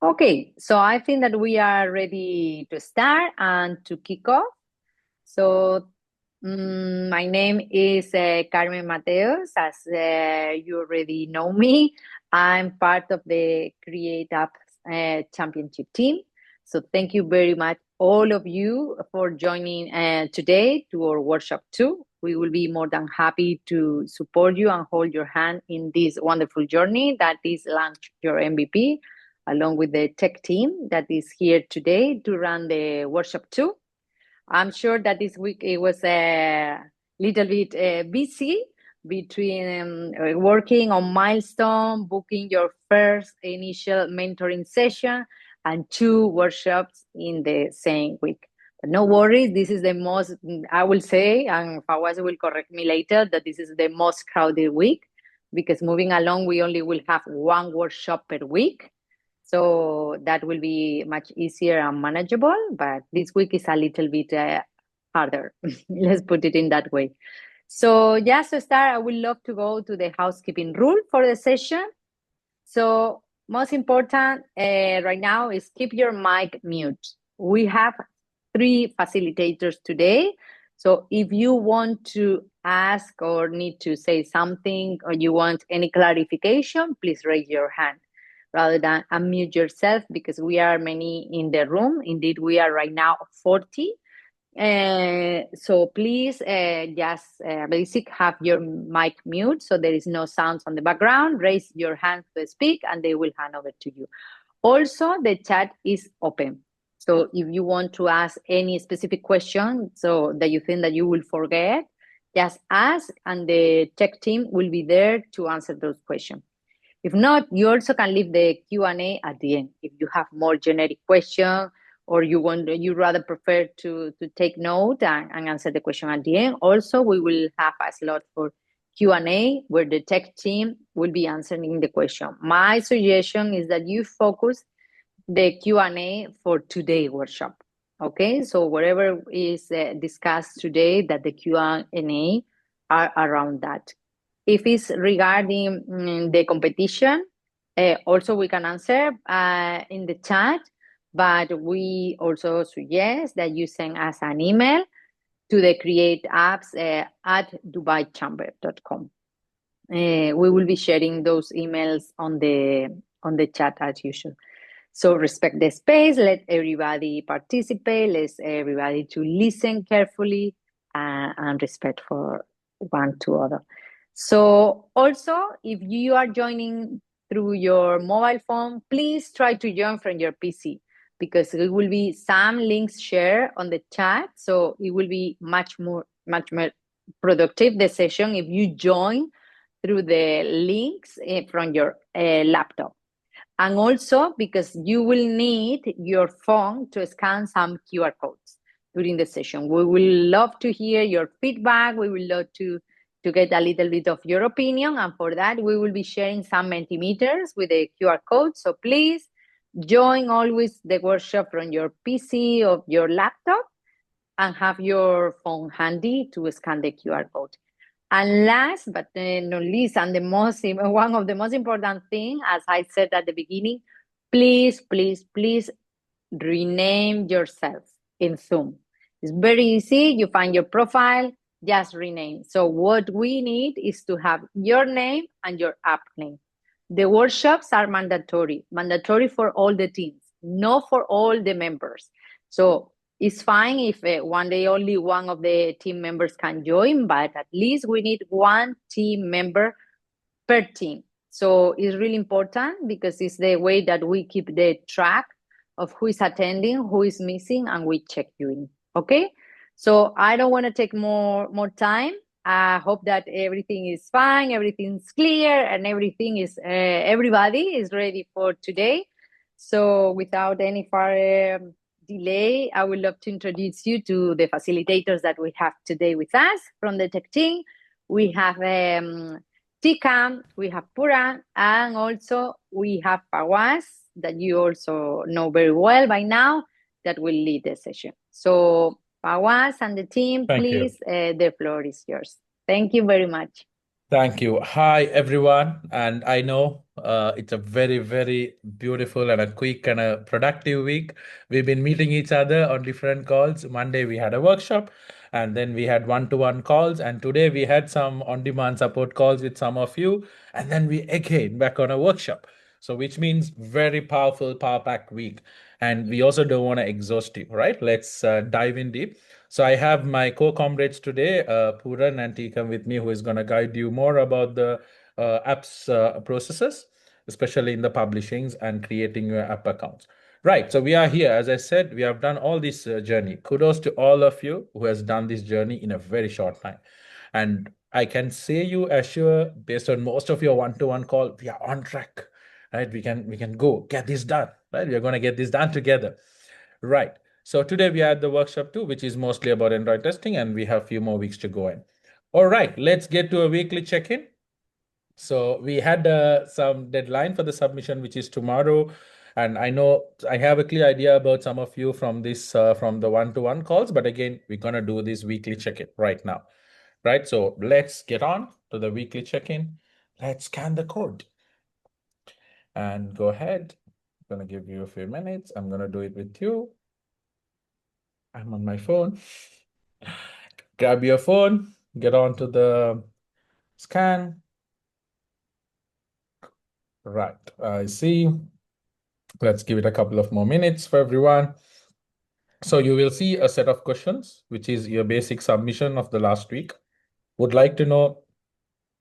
Okay, so I think that we are ready to start and to kick off. So my name is Carmen Mateos. As you already know me, I'm part of the Create Apps Championship team. So thank you very much, all of you, for joining today to our workshop 2. We will be more than happy to support you and hold your hand in this wonderful journey that is Launch Your MVP, along with the tech team that is here today to run the workshop 2. I'm sure that this week it was a little bit busy between working on milestone, booking your first initial mentoring session, and 2 workshops in the same week. But no worries, this is the most, I will say, and Fawaz will correct me later, that this is the most crowded week, because moving along, we only will have 1 workshop per week. So that will be much easier and manageable, but this week is a little bit harder. Let's put it in that way. So just to start, I would love to go to the housekeeping rule for the session. So most important right now is keep your mic mute. We have 3 facilitators today. So if you want to ask or need to say something or you want any clarification, please raise your hand rather than unmute yourself, because we are many in the room. Indeed, we are right now 40. So please just basic have your mic mute so there is no sounds on the background. Raise your hand to speak and they will hand over to you. Also, the chat is open. So if you want to ask any specific question so that you think that you will forget, just ask and the tech team will be there to answer those questions. If not, you also can leave the Q&A at the end. If you have more generic question or you rather prefer to take note and answer the question at the end. Also, we will have a slot for Q&A where the tech team will be answering the question. My suggestion is that you focus the Q&A for today's workshop. Okay, so whatever is discussed today, that the Q&A are around that. If it's regarding the competition, also we can answer in the chat, but we also suggest that you send us an email to the create apps at dubaiChamber.com. We will be sharing those emails on the chat as usual. So respect the space, let everybody participate, let everybody to listen carefully and respect for one to other. So also, if you are joining through your mobile phone, please try to join from your PC, because there will be some links shared on the chat. So it will be much more productive, the session, if you join through the links from your laptop. And also because you will need your phone to scan some QR codes during the session. We will love to hear your feedback. We will love to get a little bit of your opinion. And for that, we will be sharing some Mentimeters with the QR code. So please join always the workshop from your PC or your laptop and have your phone handy to scan the QR code. And last but not least, and one of the most important things, as I said at the beginning, please, please, please rename yourself in Zoom. It's very easy. You find your profile, just rename. So what we need is to have your name and your app name. The workshops are mandatory for all the teams, not for all the members. So it's fine if one day only one of the team members can join, but at least we need 1 team member per team. So it's really important because it's the way that we keep the track of who is attending, who is missing, and we check you in. Okay? So I don't want to take more time. I hope that everything is fine, everything's clear, and everybody is ready for today. So without any further delay, I would love to introduce you to the facilitators that we have today with us from the tech team. We have Tika, we have Pura, and also we have Fawaz, that you also know very well by now, that will lead the session. So Fawaz and the team, Thank please, the floor is yours. Thank you very much. Thank you. Hi, everyone. And I know it's a very, very beautiful and a quick and a productive week. We've been meeting each other on different calls. Monday, we had a workshop, and then we had one-to-one calls. And today, we had some on-demand support calls with some of you. And then we again back on a workshop. So, which means very powerful, power-packed week. And we also don't want to exhaust you, right? Let's dive in deep. So I have my co-comrades today, Puran and Tikam with me, who is going to guide you more about the apps processes, especially in the publishings and creating your app accounts. Right. So we are here. As I said, we have done all this journey. Kudos to all of you who has done this journey in a very short time. And I can say you assure, based on most of your one-to-one call, we are on track. Right. We can go get this done. Right. We are going to get this done together. Right. So today we had the workshop too, which is mostly about Android testing, and we have a few more weeks to go in. All right, let's get to a weekly check-in. So we had some deadline for the submission, which is tomorrow. And I know I have a clear idea about some of you from this from the one-to-one calls, but again, we're gonna do this weekly check-in right now. Right. So let's get on to the weekly check-in. Let's scan the code and go ahead. I'm gonna give you a few minutes. I'm gonna do it with you. I'm on my phone. Grab your phone, get onto the scan. Right, I see. Let's give it a couple of more minutes for everyone. So you will see a set of questions, which is your basic submission of the last week. Would like to know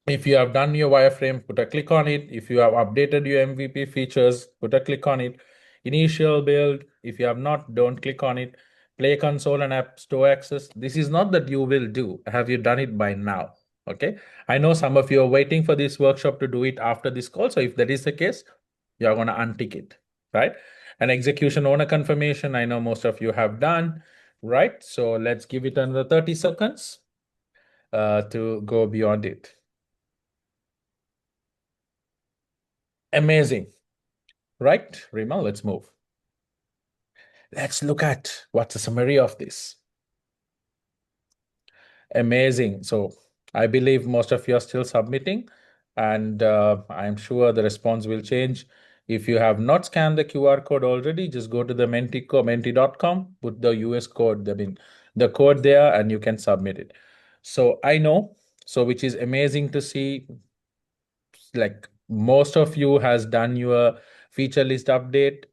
if you have done your wireframe, put a click on it. If you have updated your MVP features, put a click on it. Initial build, if you have not, don't click on it. Play console and app store access. This is not that you will do. Have you done it by now? Okay. I know some of you are waiting for this workshop to do it after this call. So if that is the case, you're going to untick it, right? And execution owner confirmation, I know most of you have done, right? So let's give it another 30 seconds to go beyond it. Amazing, right? Rima, let's move. Let's look at what's the summary of this. Amazing. So I believe most of you are still submitting, and I'm sure the response will change. If you have not scanned the QR code already, just go to the menti.com, put the US code, the code there, and you can submit it. So I know, so which is amazing to see, like most of you has done your feature list update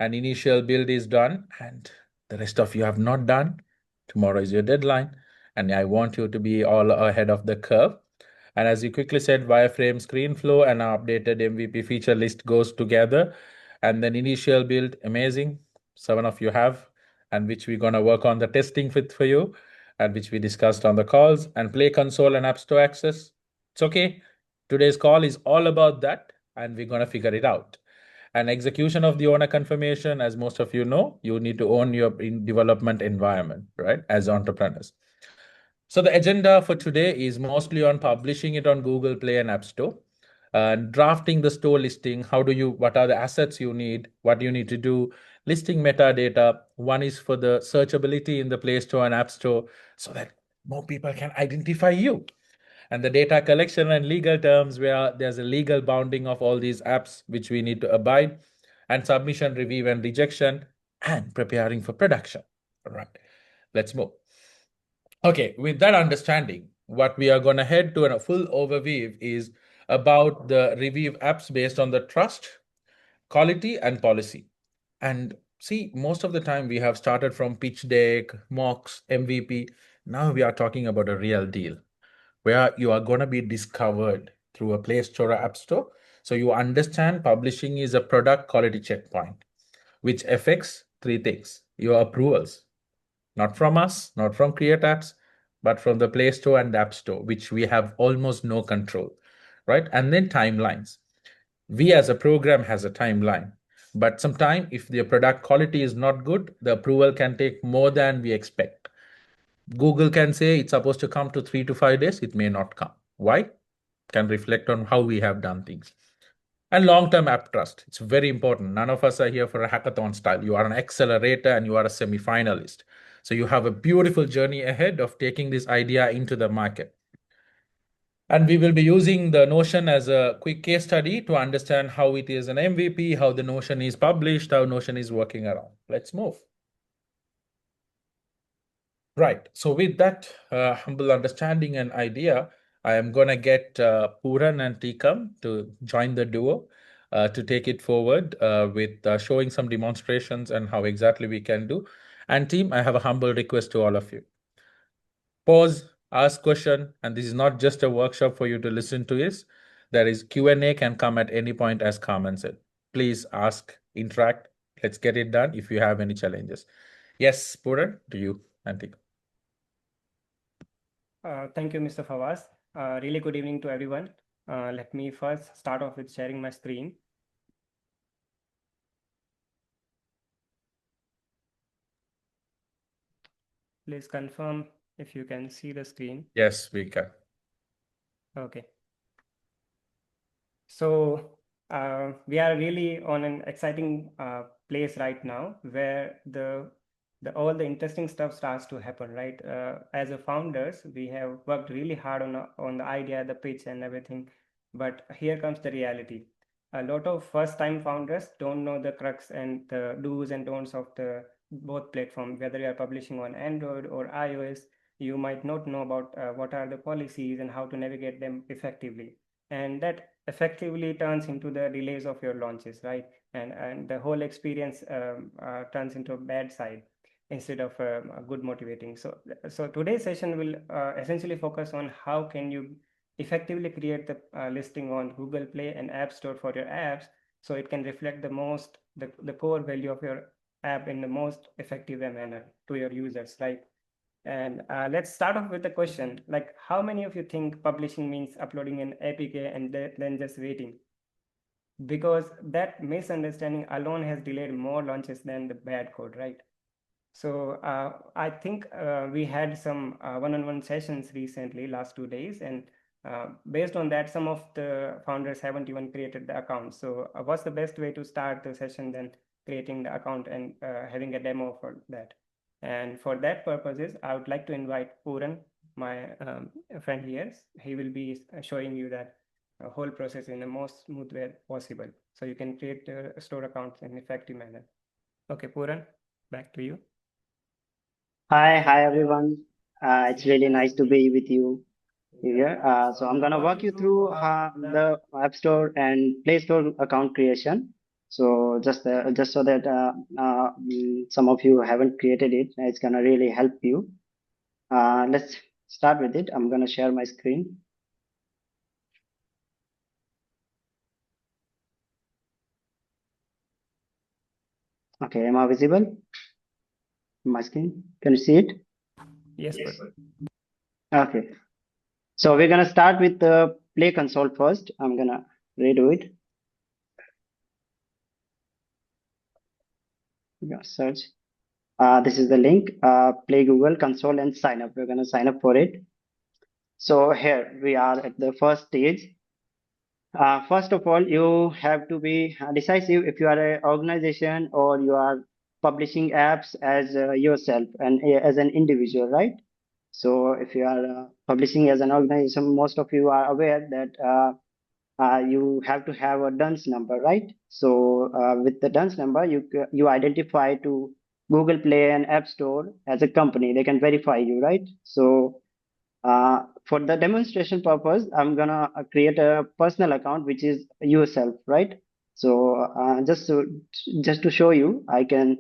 and initial build is done, and the rest of you have not done. Tomorrow is your deadline, and I want you to be all ahead of the curve. And as you quickly said, wireframe, ScreenFlow, and our updated MVP feature list goes together. And then initial build, amazing. 7 of you have, and which we're gonna work on the testing with for you, and which we discussed on the calls. And Play Console and App Store access. It's okay. Today's call is all about that, and we're gonna figure it out. And execution of the owner confirmation, as most of you know, you need to own your development environment, right? As entrepreneurs. So the agenda for today is mostly on publishing it on Google Play and App Store, drafting the store listing. What are the assets you need, what you need to do, listing metadata. One is for the searchability in the Play Store and App Store so that more people can identify you. And the data collection and legal terms where there's a legal bounding of all these apps which we need to abide, and submission, review, and rejection, and preparing for production. All right, let's move. Okay, with that understanding, what we are going to head to in a full overview is about the review apps based on the trust, quality, and policy. And see, most of the time we have started from pitch deck, mocks, MVP. Now we are talking about a real deal where you are going to be discovered through a Play Store or App Store. So you understand publishing is a product quality checkpoint, which affects three things: your approvals, not from us, not from Create Apps, but from the Play Store and App Store, which we have almost no control, right? And then timelines. We as a program has a timeline, but sometime if the product quality is not good, the approval can take more than we expect. Google can say it's supposed to come to 3 to 5 days. It may not come. Why? Can reflect on how we have done things. And long-term app trust. It's very important. None of us are here for a hackathon style. You are an accelerator and you are a semi-finalist. So you have a beautiful journey ahead of taking this idea into the market. And we will be using the Notion as a quick case study to understand how it is an MVP, how the Notion is published, how Notion is working around. Let's move. Right. So with that humble understanding and idea, I am going to get Puran and Tikam to join the duo to take it forward with showing some demonstrations and how exactly we can do. And team, I have a humble request to all of you. Pause, ask question, and this is not just a workshop for you to listen to this. There is Q&A can come at any point, as Carmen said. Please ask, interact. Let's get it done if you have any challenges. Yes, Puran, to you and Tikam. Thank you, Mr. Fawaz. Really good evening to everyone. Let me first start off with sharing my screen. Please confirm if you can see the screen. Yes, we can. Okay. So we are really on an exciting place right now where all the interesting stuff starts to happen, right? As a founders, we have worked really hard on the idea, the pitch, and everything. But here comes the reality. A lot of first-time founders don't know the crux and the do's and don'ts of the both platform. Whether you are publishing on Android or iOS, you might not know about what are the policies and how to navigate them effectively. And that effectively turns into the delays of your launches, right? And the whole experience turns into a bad side instead of a good motivating. So today's session will essentially focus on how can you effectively create the listing on Google Play and App Store for your apps, so it can reflect the core value of your app in the most effective manner to your users, right? And let's start off with the question, like how many of you think publishing means uploading an APK and then just waiting? Because that misunderstanding alone has delayed more launches than the bad code, right? So I think we had some one-on-one sessions recently, last 2 days, and based on that, some of the founders haven't even created the account. So what's the best way to start the session than creating the account and having a demo for that? And for that purposes, I would like to invite Puran, my friend here. He will be showing you that whole process in the most smooth way possible. So you can create store accounts in an effective manner. Okay, Puran, back to you. Hi everyone. It's really nice to be with you here. So I'm gonna walk you through the App Store and Play Store account creation. So just so that some of you haven't created it, it's gonna really help you. Let's start with it. I'm gonna share my screen. Okay, am I visible? My screen. Can you see it? Yes. Okay. So we're gonna start with the Play console first. I'm gonna redo it. Search. This is the link. Play Google console and sign up. We're gonna sign up for it. So here we are at the first stage. First of all, you have to be decisive if you are an organization or you are publishing apps as yourself and as an individual, right? So if you are publishing as an organization, most of you are aware that you have to have a DUNS number, right? So with the DUNS number, you identify to Google Play and App Store as a company. They can verify you, right? So for the demonstration purpose, I'm gonna create a personal account, which is yourself, right? So just to show you, I can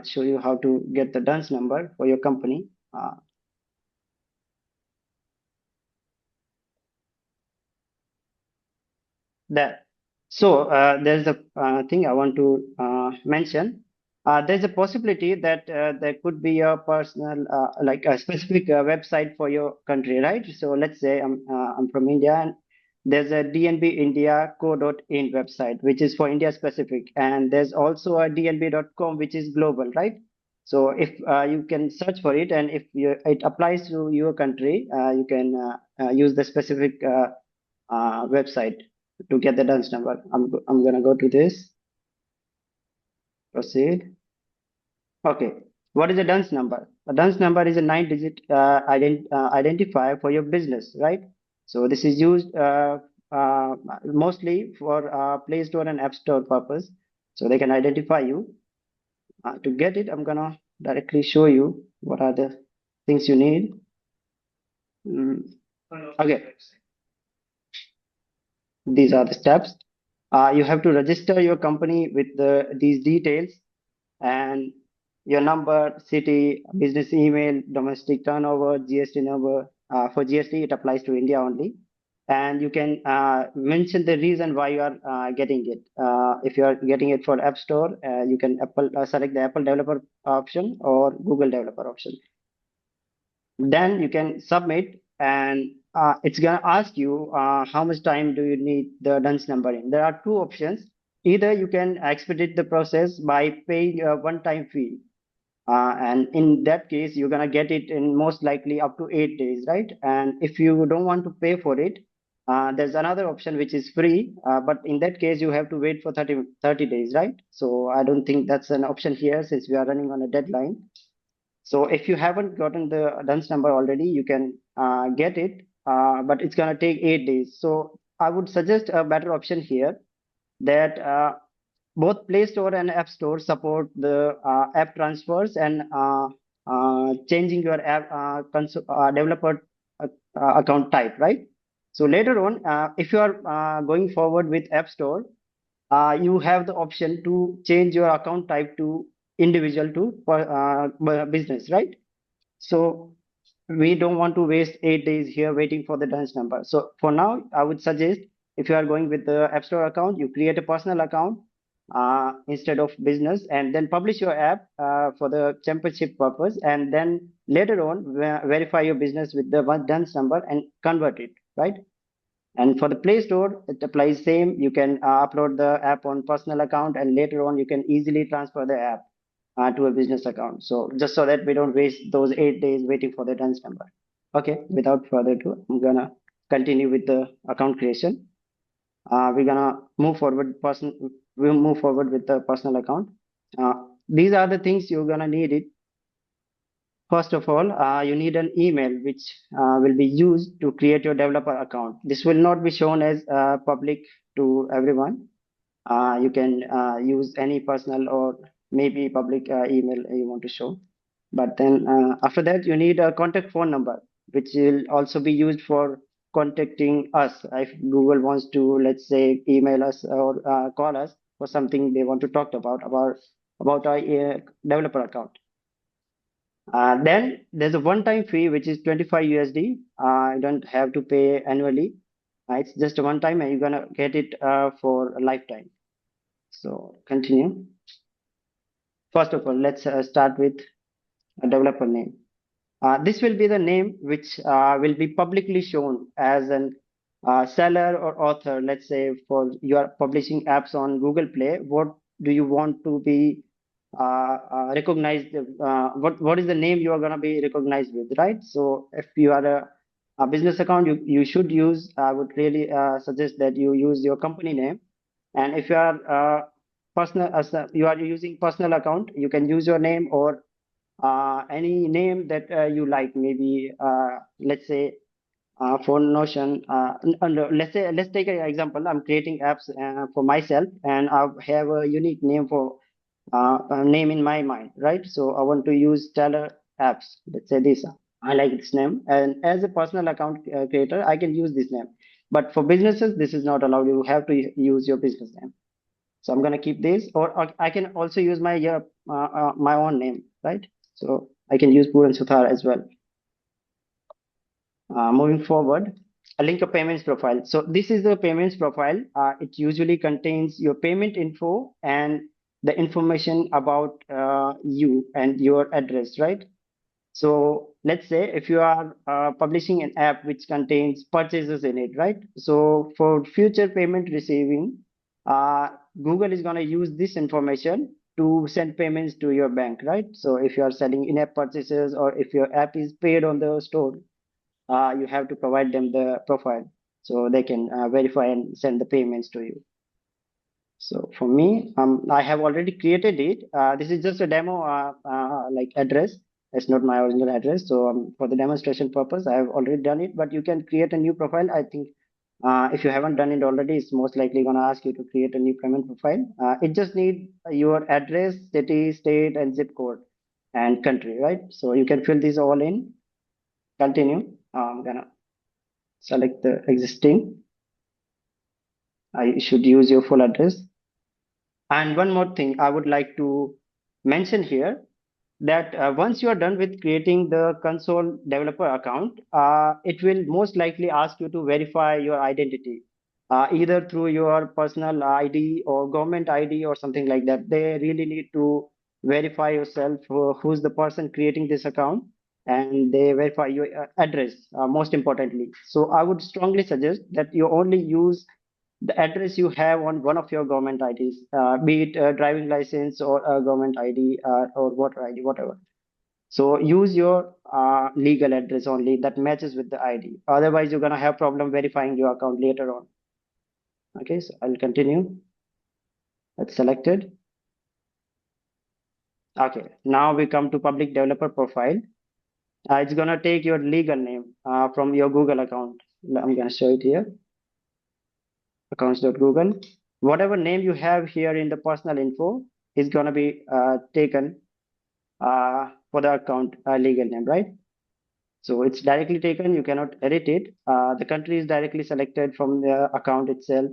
show you how to get the DUNS number for your company. There. So there's a thing I want to mention. There's a possibility that there could be a personal, like a specific website for your country, right? So let's say I'm from India, and there's a dnbindia.co.in website, which is for India specific, and there's also a dnb.com, which is global, right? So if you can search for it, and if it applies to your country, you can use the specific website to get the DUNS number. I'm gonna go to this. Proceed. Okay. What is a DUNS number? A DUNS number is a 9-digit identifier for your business, right? So this is used mostly for Play Store and App Store purpose. So they can identify you. To get it, I'm gonna directly show you what are the things you need. Okay, these are the steps. You have to register your company with these details and your number, city, business email, domestic turnover, GST number. For GST, it applies to India only. And you can mention the reason why you are getting it. If you are getting it for App Store, you can select the Apple developer option or Google developer option. Then you can submit, and it's gonna ask you how much time do you need the DUNS numbering. There are two options. Either you can expedite the process by paying a one-time fee, and in that case you're gonna get it in most likely up to 8 days, right? And if you don't want to pay for it, there's another option which is free, but in that case you have to wait for 30 days, right? So I don't think that's an option here since we are running on a deadline. So if you haven't gotten the DUNS number already, you can get it, but it's gonna take 8 days. So I would suggest a better option here, that both Play Store and App Store support the app transfers and changing your app developer account type, right? So later on, if you are going forward with App Store, you have the option to change your account type to individual to business, right? So we don't want to waste 8 days here waiting for the DUNS number. So for now, I would suggest, if you are going with the App Store account, you create a personal account instead of business, and then publish your app for the championship purpose, and then later on verify your business with the DUNS number and convert it, right? And for the Play Store, it applies same. You can upload the app on personal account, and later on you can easily transfer the app to a business account. So just so that we don't waste those 8 days waiting for the DUNS number. Okay, without further ado, I'm gonna continue with the account creation. We're gonna move forward. We'll move forward with the personal account. These are the things you're gonna need it. First of all, you need an email which will be used to create your developer account. This will not be shown as public to everyone. You can use any personal or maybe public email you want to show. But then after that, you need a contact phone number, which will also be used for contacting us. If Google wants to, let's say, email us or call us for something they want to talk about our developer account. Then there's a one-time fee, which is 25 USD. You don't have to pay annually. It's just a one-time, and you're gonna get it for a lifetime. So continue. First of all, let's start with a developer name. This will be the name which will be publicly shown as an seller or author. Let's say you are publishing apps on Google Play. What do you want to be recognized? What is the name you are going to be recognized with, right? So if you are a business account, you should use. I would really suggest that you use your company name. And if you are you are using personal account, you can use your name or any name that you like. Maybe let's say for Notion, let's take an example. I'm creating apps for myself, and I have a unique name for a name in my mind, right? So I want to use Stellar Apps. Let's say this. I like this name, and as a personal account creator, I can use this name. But for businesses, this is not allowed. You have to use your business name. So I'm going to keep this, or I can also use my my own name, right? So I can use Puran Suthar as well. Moving forward, a link a payments profile. So this is the payments profile. It usually contains your payment info and the information about you and your address, right? So let's say if you are publishing an app which contains purchases in it, right? So for future payment receiving, Google is going to use this information to send payments to your bank, right? So if you are selling in-app purchases or if your app is paid on the store, you have to provide them the profile so they can verify and send the payments to you. So for me, I have already created it. This is just a demo like address. It's not my original address. So for the demonstration purpose, I have already done it, but you can create a new profile. I think if you haven't done it already, it's most likely going to ask you to create a new payment profile. It just need your address, city, state, and zip code and country, right? So you can fill these all in. Continue. I'm gonna select the existing. I should use your full address. And one more thing I would like to mention here, that once you are done with creating the console developer account, it will most likely ask you to verify your identity, either through your personal ID or government ID or something like that. They really need to verify yourself, who's the person creating this account, and they verify your address, most importantly. So I would strongly suggest that you only use the address you have on one of your government IDs, be it a driving license or a government ID, or voter ID, whatever. So use your legal address only that matches with the ID. Otherwise, you're gonna have problem verifying your account later on. Okay, so I'll continue. That's selected. Okay, now we come to public developer profile. It's gonna take your legal name from your Google account. I'm gonna show it here. Accounts.google. Whatever name you have here in the personal info is gonna be taken for the account legal name, right? So it's directly taken, you cannot edit it. The country is directly selected from the account itself.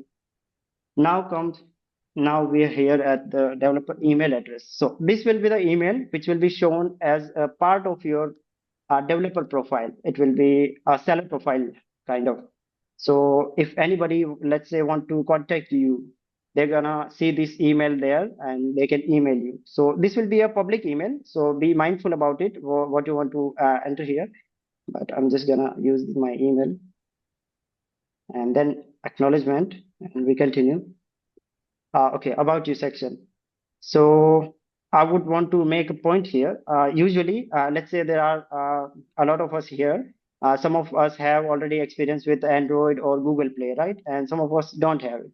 Now we are here at the developer email address. So this will be the email which will be shown as a part of your developer profile. It will be a seller profile kind of. So if anybody, let's say, want to contact you, they're gonna see this email there and they can email you. So this will be a public email. So be mindful about it, what you want to enter here. But I'm just gonna use my email and then acknowledgement, and we continue. Okay, about you section. So I would want to make a point here. Usually, let's say there are a lot of us here. Some of us have already experience with Android or Google Play, right? And some of us don't have it.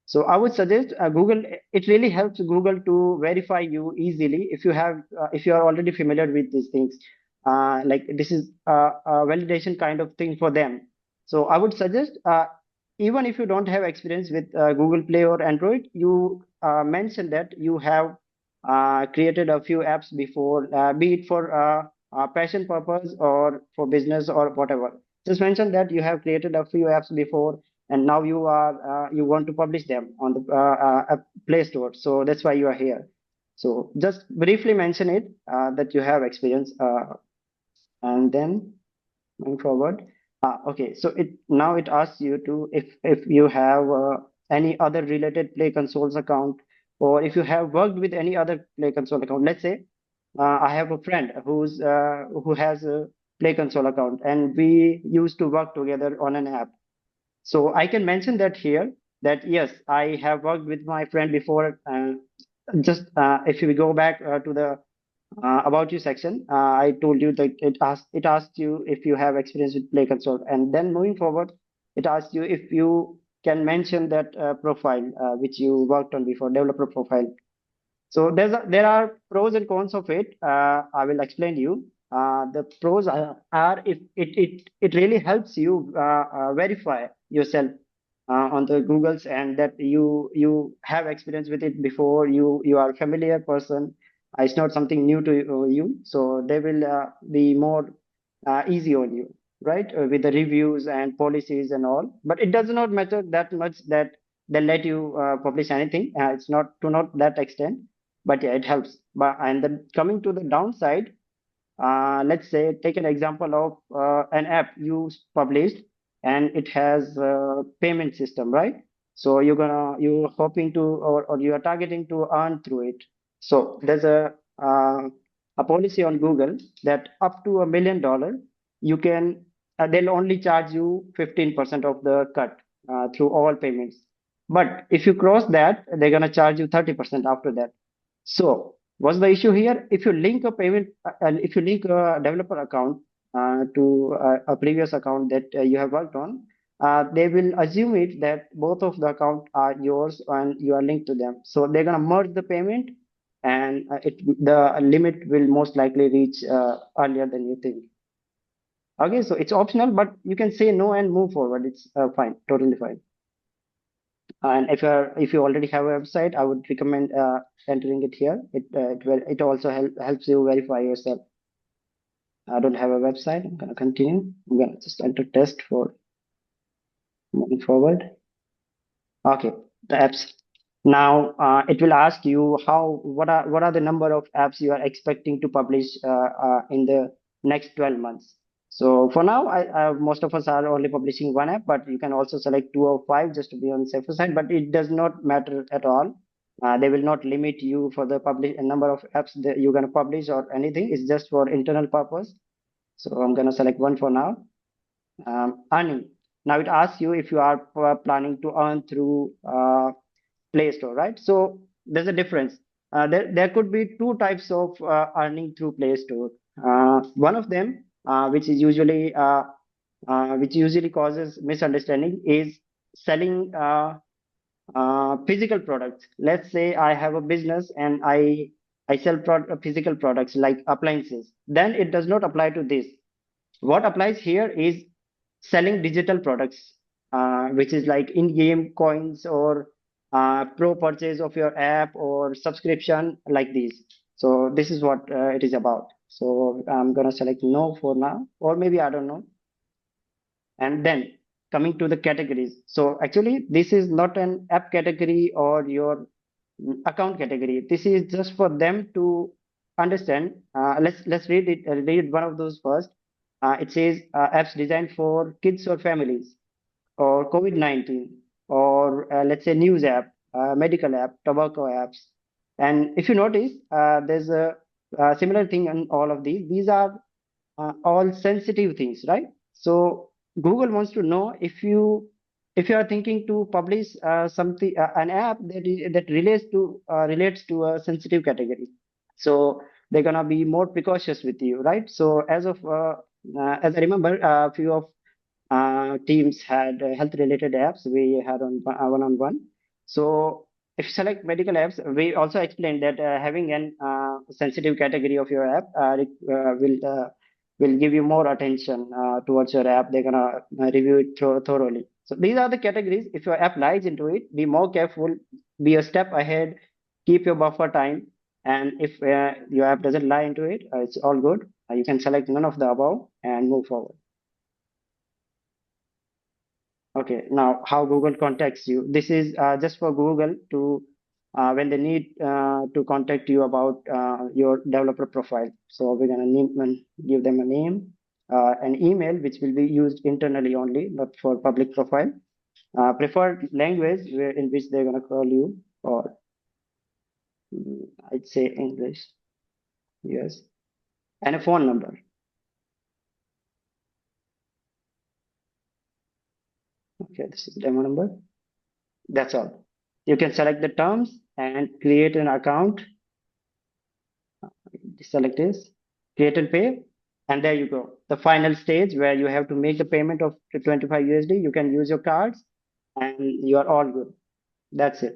So I would suggest Google. It really helps Google to verify you easily if you have, if you are already familiar with these things. Like this is a validation kind of thing for them. So I would suggest, even if you don't have experience with Google Play or Android, you mention that you have created a few apps before, be it for passion purpose or for business or whatever. Just mention that you have created a few apps before, and now you are you want to publish them on the Play Store. So that's why you are here. So just briefly mention it that you have experience, and then moving forward. Okay, so it asks you to, if you have any other related Play Consoles account, or if you have worked with any other Play Console account. Let's say I have a friend who has a Play Console account, and we used to work together on an app. So I can mention that here, that yes, I have worked with my friend before. Just if you go back to the about you section, I told you that it asked you if you have experience with Play Console, and then moving forward, it asks you if you can mention that profile which you worked on before, developer profile. So there are pros and cons of it. I will explain to you. The pros are if it really helps you verify yourself on the Googles, and that you have experience with it before. You are a familiar person. It's not something new to you. So they will be more easy on you, right? With the reviews and policies and all. But it does not matter that much that they let you publish anything. It's not that extent, but yeah, it helps. But and then coming to the downside, let's say take an example of an app you published, and it has a payment system, right? So you're hoping to, or you are targeting to earn through it. So there's a policy on Google that up to $1 million, you can they'll only charge you 15% of the cut through all payments. But if you cross that, they're gonna charge you 30% after that. So what's the issue here? If you link a payment, and if you link a developer account to a previous account that you have worked on, they will assume it that both of the account are yours and you are linked to them. So they're gonna merge the payment, and the limit will most likely reach earlier than you think. Okay, so it's optional, but you can say no and move forward. It's fine, totally fine. And if you already have a website, I would recommend entering it here. It also helps you verify yourself. I don't have a website. I'm gonna continue. I'm gonna just enter test for moving forward. Okay, the apps. Now it will ask you what are the number of apps you are expecting to publish in the next 12 months. So for now, most of us are only publishing one app, but you can also select 2 or 5 just to be on the safer side. But it does not matter at all. They will not limit you for the number of apps that you're gonna publish or anything. It's just for internal purpose. So I'm gonna select one for now. Earning. Now it asks you if you are planning to earn through Play Store, right? So there's a difference. There could be two types of earning through Play Store. One of them, which usually causes misunderstanding, is selling physical products. Let's say I have a business and I sell physical products like appliances. Then it does not apply to this. What applies here is selling digital products, which is like in-game coins or pro purchase of your app or subscription like these. So this is what it is about. So I'm gonna select no for now, or maybe I don't know. And then coming to the categories. So actually this is not an app category or your account category. This is just for them to understand. Let's read it. Read one of those first. It says apps designed for kids or families, or COVID-19, or let's say news app, medical app, tobacco apps. And if you notice, there's a similar thing in all of these. These are all sensitive things, right? So Google wants to know if you are thinking to publish something, an app that relates to a sensitive category. So they're gonna be more precautious with you, right? So as I remember, a few of teams had health-related apps we had on one-on-one. So if you select medical apps, we also explained that having an sensitive category of your app will give you more attention towards your app. They're gonna review it thoroughly. So these are the categories. If your app lies into it, be more careful, be a step ahead, keep your buffer time. And if your app doesn't lie into it, it's all good. You can select none of the above and move forward. Okay, now how Google contacts you. This is just for Google to when they need to contact you about your developer profile. So we're gonna give them a name, an email, which will be used internally only, not for public profile. Preferred language in which they're gonna call you, or I'd say English. Yes, and a phone number. Okay, this is demo number. That's all. You can select the terms and create an account. Select this, create and pay, and there you go. The final stage where you have to make the payment of 25 USD. You can use your cards, and you are all good. That's it.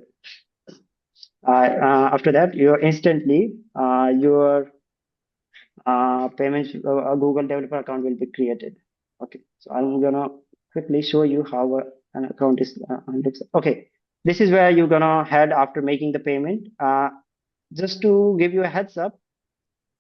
After that, you're instantly your payments Google developer account will be created. Okay, so I'm gonna quickly show you how an account is looks. Okay, this is where you're gonna head after making the payment. Just to give you a heads up,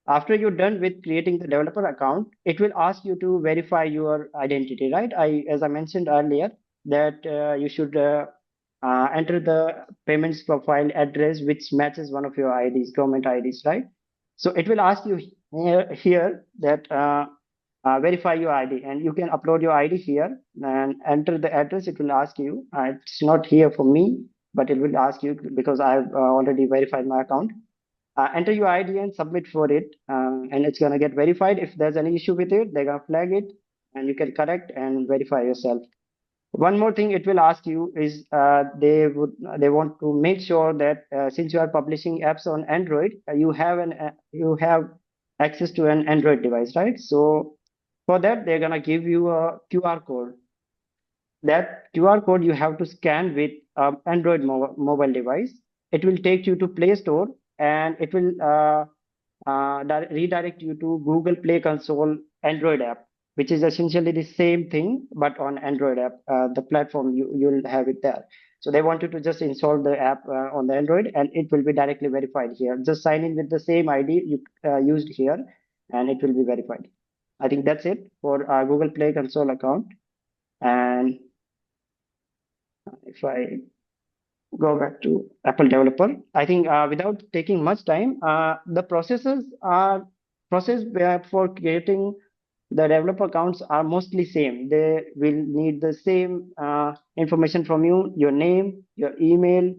after you're done with creating the developer account, it will ask you to verify your identity, right? As I mentioned earlier, that you should enter the payments profile address which matches one of your IDs, government IDs, right? So it will ask you here that verify your ID, and you can upload your ID here and enter the address. It will ask you. It's not here for me, but it will ask you because I've already verified my account. Enter your ID and submit for it, and it's gonna get verified. If there's any issue with it, they're gonna flag it, and you can correct and verify yourself. One more thing it will ask you is they want to make sure that since you are publishing apps on Android, you have access to an Android device, right? So for that, they're gonna give you a QR code. That QR code you have to scan with Android mobile device. It will take you to Play Store, and it will redirect you to Google Play Console Android app, which is essentially the same thing, but on Android app, the platform you'll have it there. So they want you to just install the app on the Android, and it will be directly verified here. Just sign in with the same ID you used here, and it will be verified. I think that's it for our Google Play Console account. And if I go back to Apple Developer, I think without taking much time, the process for creating the developer accounts are mostly same. They will need the same information from you: your name, your email,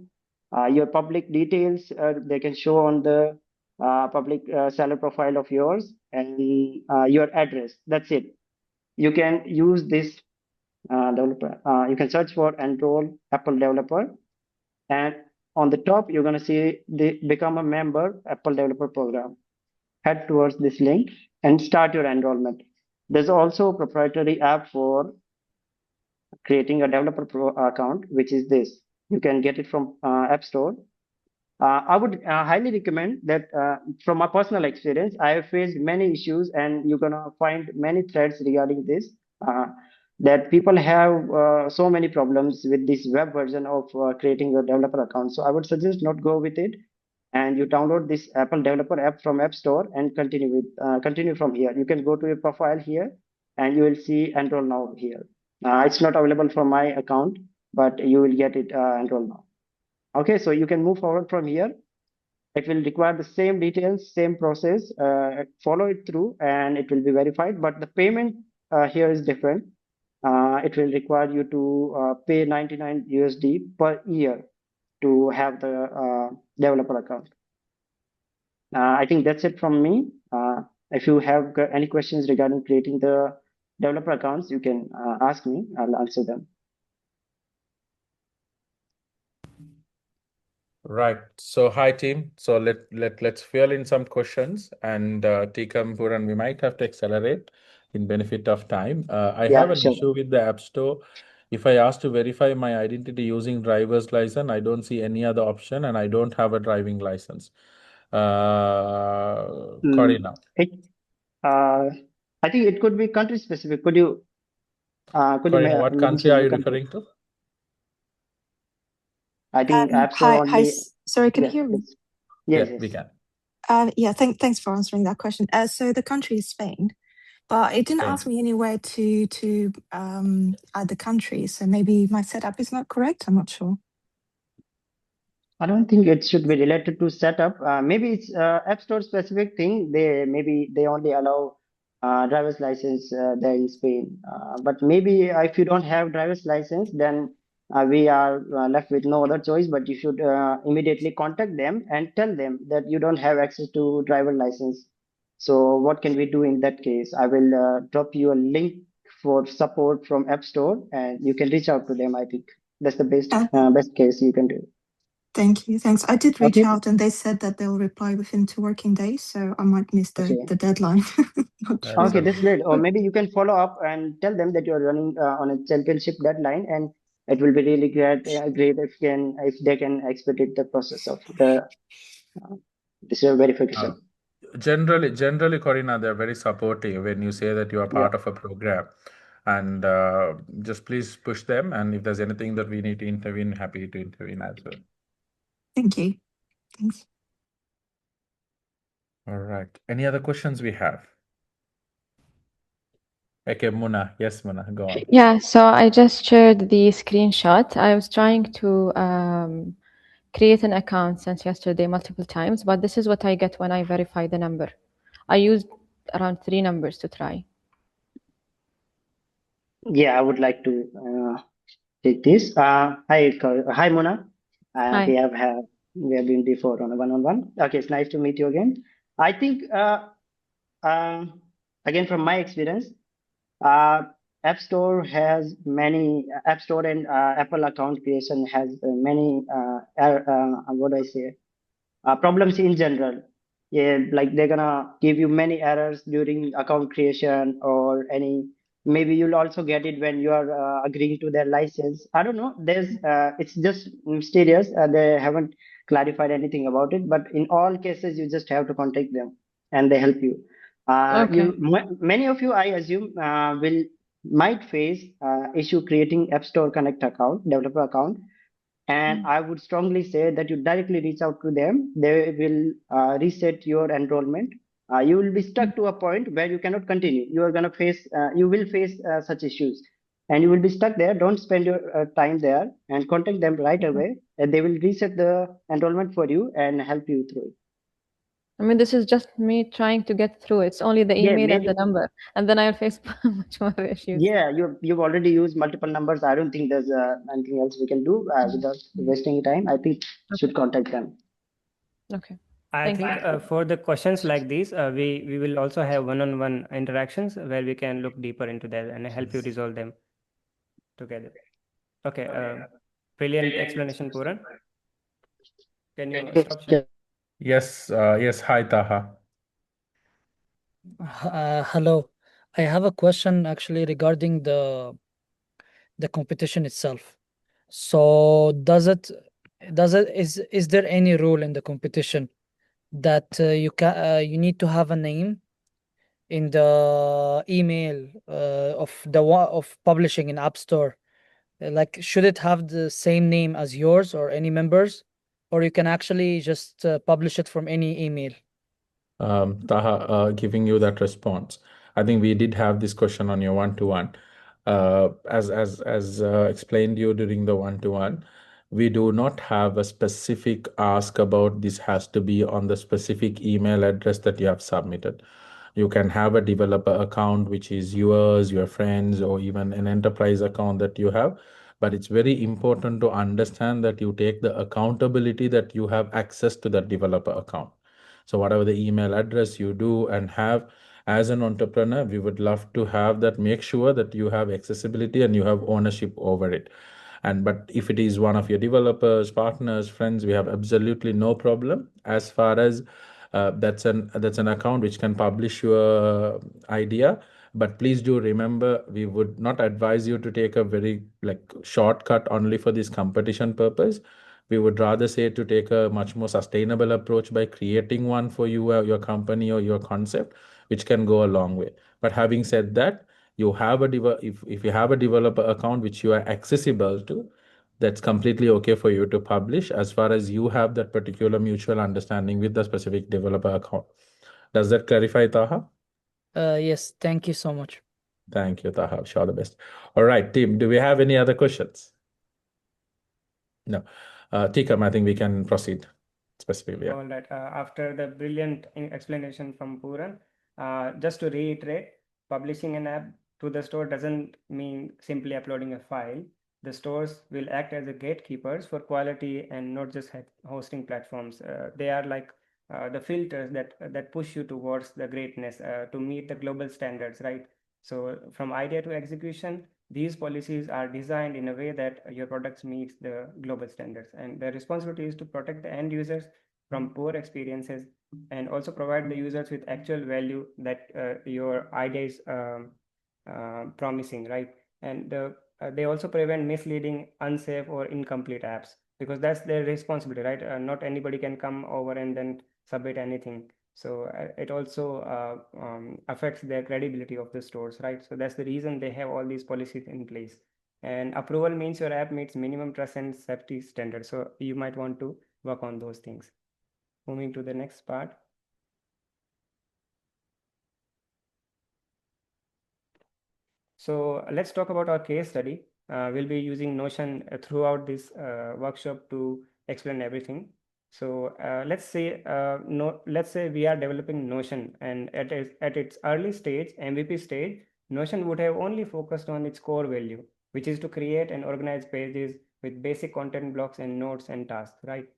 your public details. They can show on the public seller profile of yours, and your address. That's it. You can use this developer. You can search for enroll Apple Developer, and on the top you're going to see the become a member Apple Developer Program. Head towards this link and start your enrollment. There's also a proprietary app for creating a developer account, which is this. You can get it from App Store. I would highly recommend that. From my personal experience, I have faced many issues, and you're gonna find many threads regarding this. That people have so many problems with this web version of creating your developer account. So I would suggest not go with it, and you download this Apple Developer app from App Store and continue from here. You can go to your profile here, and you will see Enroll Now here. It's not available for my account, but you will get it Enroll Now. Okay, so you can move forward from here. It will require the same details, same process. Follow it through, and it will be verified. But the payment here is different. It will require you to pay 99 USD per year to have the developer account. I think that's it from me. If you have any questions regarding creating the developer accounts, you can ask me. I'll answer them. Right. So hi team. So let's fill in some questions, and Tikam Puran, we might have to accelerate in benefit of time. I Yeah, have an sure. issue with the App Store. If I ask to verify my identity using driver's license, I don't see any other option, and I don't have a driving license. Corina. I think it could be country specific. Could you Corina, what country mention are the you country? referring to? I think App Store only. Sorry, can you Yes, hear me? please. Yes, Yeah, we yes. can. Yeah, thanks for answering that question. So the country is Spain, but it didn't Spain. ask me anywhere to add the country. So maybe my setup is not correct. I'm not sure. I don't think it should be related to setup. Maybe it's App Store specific thing. Maybe they only allow driver's license there in Spain. But maybe if you don't have driver's license, then we are left with no other choice. But you should immediately contact them and tell them that you don't have access to driver license. So what can we do in that case? I will drop you a link for support from App Store, and you can reach out to them. I think that's the best case you can do. Thank you. Thanks. I did reach Okay. out, and they said that they'll reply within 2 working days. So I might miss Okay. the deadline. Not sure. Okay, that's great. Or maybe you can follow up and tell them that you're running on a championship deadline, and it will be really great if they can expedite the process of the this verification. Generally, Corina, they're very supportive when you say that you are part Yeah. of a program, and just please push them. And if there's anything that we need to intervene, happy to intervene as well. Thank you. Thanks. All right. Any other questions we have? Okay, Muna. Yes, Muna, go on. Yeah, so I just shared the screenshot. I was trying to create an account since yesterday multiple times, but this is what I get when I verify the number. I used around 3 numbers to try. Yeah, I would like to take this. Hi, Mona. Hi. We have been before on a one-on-one. Okay, it's nice to meet you again. I think again from my experience, App Store has many App Store and Apple account creation has many what do I say problems in general. Yeah, like they're gonna give you many errors during account creation or any Maybe you'll also get it when you are agreeing to their license. I don't know. It's just mysterious. They haven't clarified anything about it. But in all cases, you just have to contact them, and they help you. Okay. Many of you, I assume, might face issue creating App Store Connect account, developer account. And I would strongly say that you directly reach out to them. They will reset your enrollment. You will be stuck to a point where you cannot continue. You will face such issues, and you will be stuck there. Don't spend your time there, and contact them right away. And they will reset the enrollment for you and help you through it. I mean, this is just me trying to get through. It's only the Yeah, email and maybe. the number, and then I'll face much more issues. Yeah, you've already used multiple numbers. I don't think there's anything else we can do without wasting time. I think should contact them. Okay. I Thank think you. for the questions like these, we will also have one-on-one interactions where we can look deeper into that and help you resolve them together. Okay, brilliant explanation, Puran. Can you stop sharing? Yes, yes. Hi, Taha. Hello. I have a question actually regarding the competition itself. So is there any rule in the competition that you need to have a name in the email of publishing in App Store? Like, should it have the same name as yours or any members, or you can actually just publish it from any email? Taha, giving you that response. I think we did have this question on your one-to-one. As explained you during the one-to-one, we do not have a specific ask about this has to be on the specific email address that you have submitted. You can have a developer account which is yours, your friends, or even an enterprise account that you have. But it's very important to understand that you take the accountability that you have access to that developer account. So whatever the email address you do and have as an entrepreneur, we would love to have that. Make sure that you have accessibility and you have ownership over it. But if it is one of your developers, partners, friends, we have absolutely no problem as far as that's an account which can publish your idea. But please do remember, we would not advise you to take a very shortcut only for this competition purpose. We would rather say to take a much more sustainable approach by creating one for you, your company or your concept, which can go a long way. But having said that, you have if you have a developer account which you are accessible to, that's completely okay for you to publish as far as you have that particular mutual understanding with the specific developer account. Does that clarify, Taha? Yes, thank you so much. Thank you, Taha. Wish you all the best. All right, team, do we have any other questions? No. Tikam, I think we can proceed specifically. All right. After the brilliant explanation from Puran, just to reiterate, publishing an app to the store doesn't mean simply uploading a file. The stores will act as a gatekeepers for quality and not just hosting platforms. They are like the filters that push you towards the greatness to meet the global standards, right? So from idea to execution, these policies are designed in a way that your products meets the global standards, and the responsibility is to protect the end users from poor experiences and also provide the users with actual value that your idea is promising, right? And they also prevent misleading, unsafe, or incomplete apps, because that's their responsibility, right? Not anybody can come over and then submit anything. So it also affects their credibility of the stores, right? So that's the reason they have all these policies in place. And approval means your app meets minimum trust and safety standards. So you might want to work on those things. Moving to the next part. So let's talk about our case study. We'll be using Notion throughout this workshop to explain everything. So let's say we are developing Notion, and at its early stage, MVP stage, Notion would have only focused on its core value, which is to create and organize pages with basic content blocks and notes and tasks, right?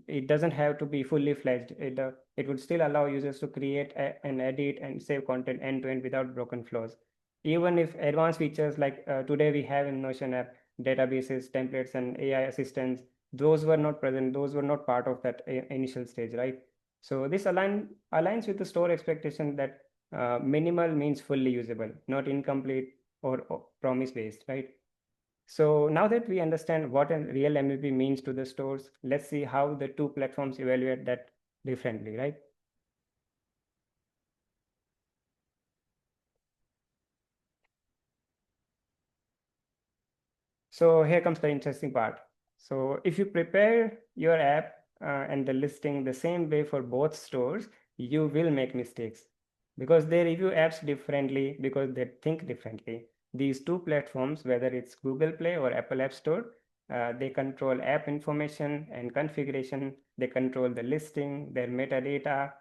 It doesn't have to be fully fledged. It would still allow users to create and edit and save content end to end without broken flows. Even if advanced features like today we have in Notion app, databases, templates, and AI assistants, those were not present. Those were not part of that initial stage, right? So this aligns with the store expectation that Minimal means fully usable, not incomplete or promise-based, right? So now that we understand what a real MVP means to the stores, let's see how the two platforms evaluate that differently, right? So here comes the interesting part. So if you prepare your app and the listing the same way for both stores, you will make mistakes because they review apps differently, because they think differently. These two platforms, whether it's Google Play or Apple App Store, they control app information and configuration. They control the listing, their metadata.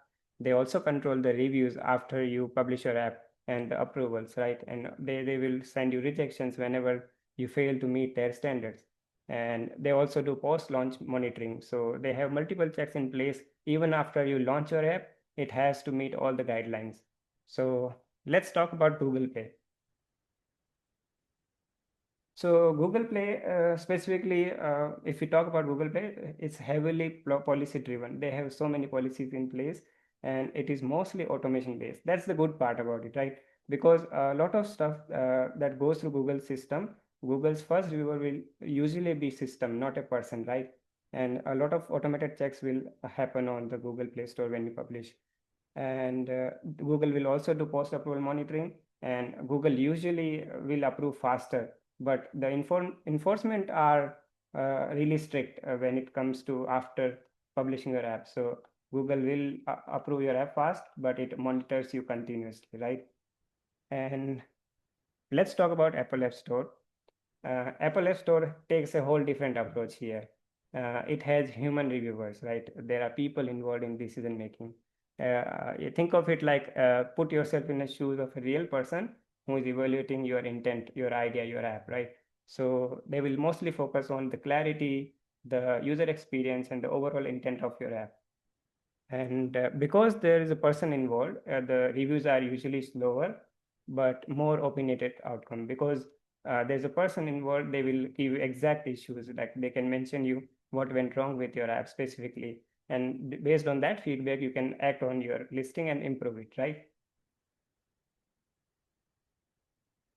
They also control the reviews after you publish your app and the approvals, right? And they will send you rejections whenever you fail to meet their standards. And they also do post-launch monitoring. So they have multiple checks in place. Even after you launch your app, it has to meet all the guidelines. So let's talk about Google Play. So Google Play, specifically, if we talk about Google Play, it's heavily policy driven. They have so many policies in place, and it is mostly automation based. That's the good part about it, right? Because a lot of stuff that goes through Google's system, Google's first reviewer will usually be system, not a person, right? And a lot of automated checks will happen on the Google Play Store when you publish. And Google will also do post approval monitoring, and Google usually will approve faster, but the enforcement are really strict when it comes to after publishing your app. So Google will approve your app fast, but it monitors you continuously, right? And let's talk about Apple App Store. Apple App Store takes a whole different approach here. It has human reviewers, right? There are people involved in decision making. You think of it like put yourself in the shoes of a real person who is evaluating your intent, your idea, your app, right? So they will mostly focus on the clarity, the user experience, and the overall intent of your app. And because there is a person involved, the reviews are usually slower, but more opinionated outcome. Because there's a person involved, they will give you exact issues, like they can mention you what went wrong with your app specifically. And based on that feedback, you can act on your listing and improve it, right?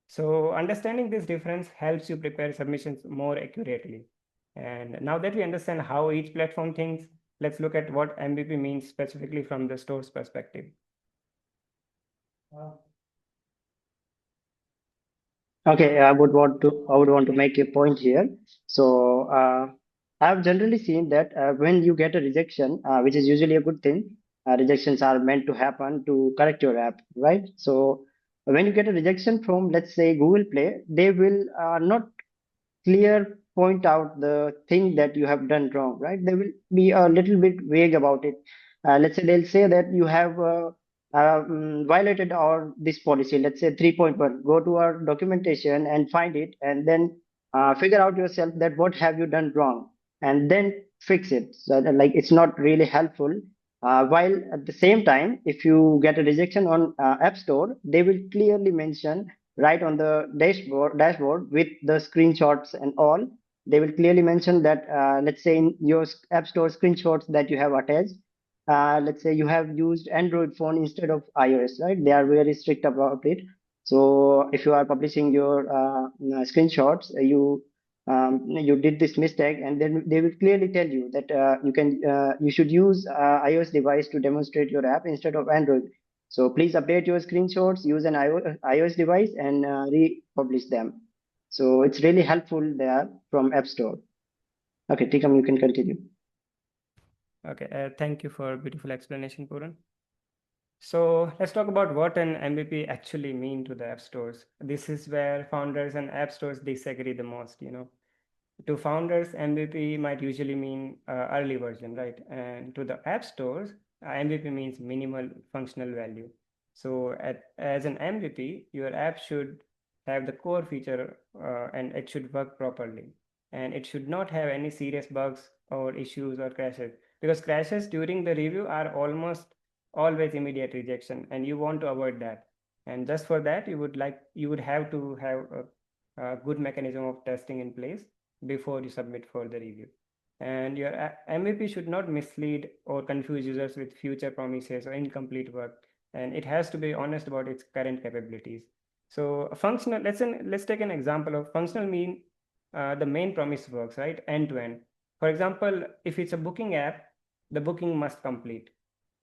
So understanding this difference helps you prepare submissions more accurately. And now that we understand how each platform thinks, let's look at what MVP means specifically from the store's perspective. Okay, I would want to make a point here. So I've generally seen that when you get a rejection, which is usually a good thing, rejections are meant to happen to correct your app, right? So when you get a rejection from, let's say, Google Play, they will not clear point out the thing that you have done wrong, right? They will be a little bit vague about it. Let's say they'll say that you have violated our this policy. Let's say 3.1. Go to our documentation and find it, and then figure out yourself that what have you done wrong, and then fix it. So like it's not really helpful. While at the same time, if you get a rejection on App Store, they will clearly mention right on the dashboard with the screenshots and all. They will clearly mention that let's say in your App Store screenshots that you have attached, let's say you have used Android phone instead of iOS, right? They are very strict about it. So if you are publishing your screenshots, you did this mistake, and then they will clearly tell you that you should use iOS device to demonstrate your app instead of Android. So please update your screenshots, use an iOS device, and republish them. So it's really helpful there from App Store. Okay, Tikam, you can continue. Okay, thank you for a beautiful explanation, Puran. So let's talk about what an MVP actually mean to the app stores. This is where founders and app stores disagree the most, you know. To founders, MVP might usually mean early version, right? And to the app stores, MVP means minimal functional value. So as an MVP, your app should have the core feature and it should work properly. And it should not have any serious bugs or issues or crashes, because crashes during the review are almost always immediate rejection, and you want to avoid that. And just for that, you would have to have a good mechanism of testing in place before you submit for the review. And your MVP should not mislead or confuse users with future promises or incomplete work. and it has to be honest about its current capabilities. So functional, let's take an example of functional mean the main promise works, right? End to end. For example, if it's a booking app, the booking must complete.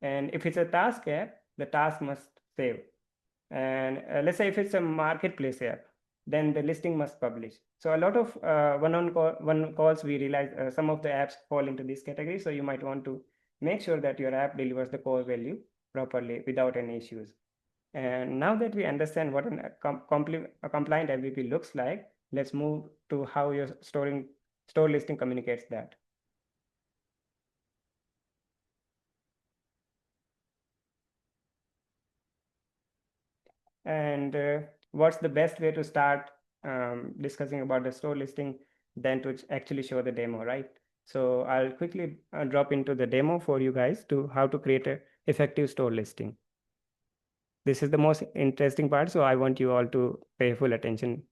And if it's a task app, the task must save. And let's say if it's a marketplace app, then the listing must publish. So a lot of one calls, we realize some of the apps fall into this category. So you might want to make sure that your app delivers the core value properly without any issues. And now that we understand what a compliant MVP looks like, let's move to how your store listing communicates that. And what's the best way to start discussing about the store listing than to actually show the demo, right? So I'll quickly drop into the demo for you guys to how to create an effective store listing. This is the most interesting part, so I want you all to pay full attention.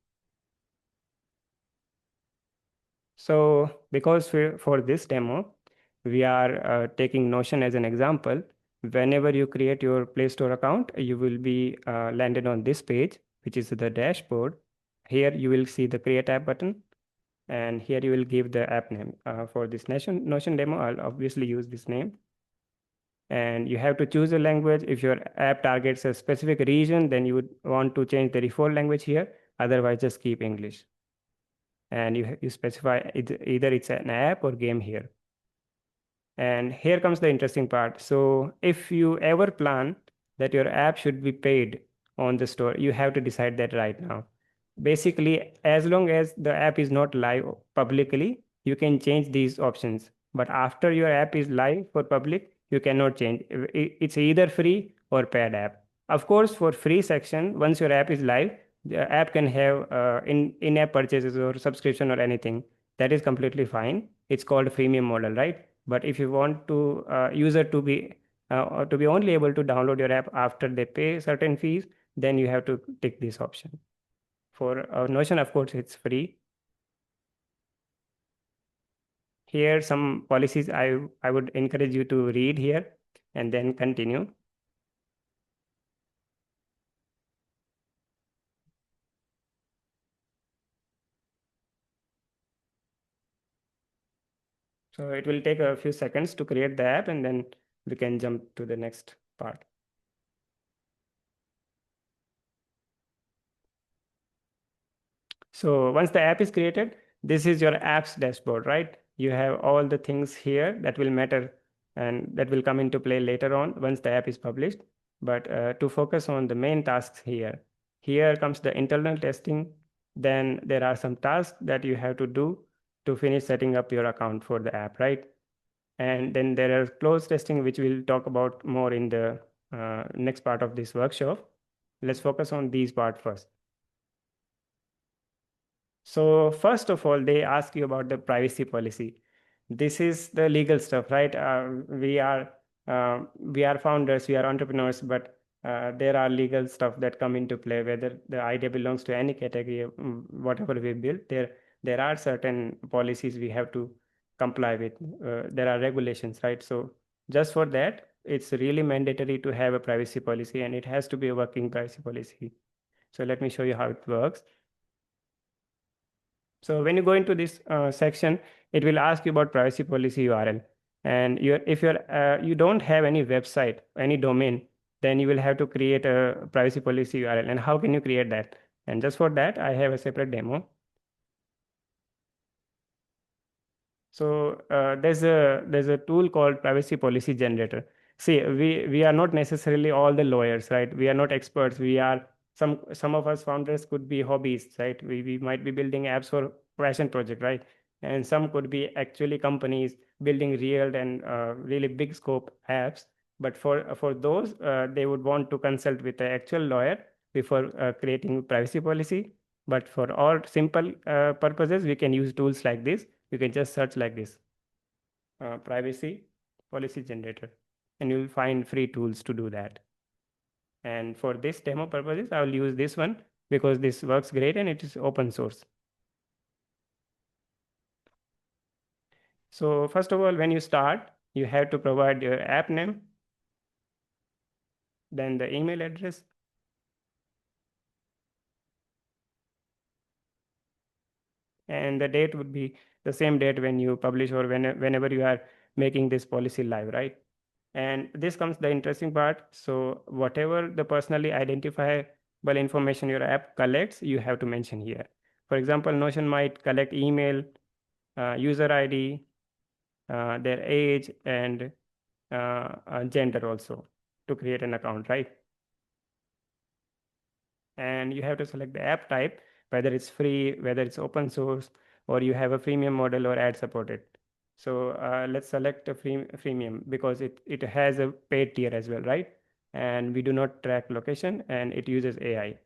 So because for this demo, we are taking Notion as an example. Whenever you create your Play Store account, you will be landed on this page, which is the dashboard. Here you will see the Create App button, and here you will give the app name. For this Notion demo, I'll obviously use this name. And you have to choose a language. If your app targets a specific region, then you would want to change the default language here. Otherwise, just keep English. And you specify either it's an app or game here. And here comes the interesting part. So if you ever plan that your app should be paid on the store, you have to decide that right now. Basically, as long as the app is not live publicly, you can change these options. But after your app is live for public, you cannot change. It's either free or paid app. Of course, for free section, once your app is live, the app can have in-app purchases or subscription or anything. That is completely fine. It's called freemium model, right? But if you want to user to be only able to download your app after they pay certain fees, then you have to tick this option. For Notion, of course, it's free. Here, some policies I would encourage you to read here and then continue. So it will take a few seconds to create the app, and then we can jump to the next part. So once the app is created, this is your apps dashboard, right? You have all the things here that will matter and that will come into play later on once the app is published. But to focus on the main tasks here, here comes the internal testing. Then there are some tasks that you have to do to finish setting up your account for the app, right? And then there are close testing, which we'll talk about more in the next part of this workshop. Let's focus on these part first. So first of all, they ask you about the privacy policy. This is the legal stuff, right? We are founders, we are entrepreneurs, but there are legal stuff that come into play, whether the idea belongs to any category, whatever we build. There are certain policies we have to comply with. There are regulations, right? So just for that, it's really mandatory to have a privacy policy, and it has to be a working privacy policy. So let me show you how it works. So when you go into this section, it will ask you about privacy policy URL. And if you don't have any website, any domain, then you will have to create a privacy policy URL. And how can you create that? And just for that, I have a separate demo. So there's a tool called Privacy Policy Generator. See, we are not necessarily all the lawyers, right? We are not experts. We are some of us founders could be hobbyists, right? We might be building apps for passion project, right? And some could be actually companies building real and really big scope apps. But for those, they would want to consult with an actual lawyer before creating privacy policy. But for all simple purposes, we can use tools like this. You can just search like this, privacy policy generator, and you'll find free tools to do that. And for this demo purposes, I will use this one because this works great and it is open source. So first of all, when you start, you have to provide your app name. then the email address, and the date would be the same date when you publish or whenever you are making this policy live, right? And this comes the interesting part. So whatever the personally identifiable information your app collects, you have to mention here. For example, Notion might collect email, user ID, their age, and gender also to create an account, right? And you have to select the app type, whether it's free, whether it's open source, or you have a freemium model or ad supported. So let's select a freemium because it has a paid tier as well, right? And we do not track location, and it uses AI.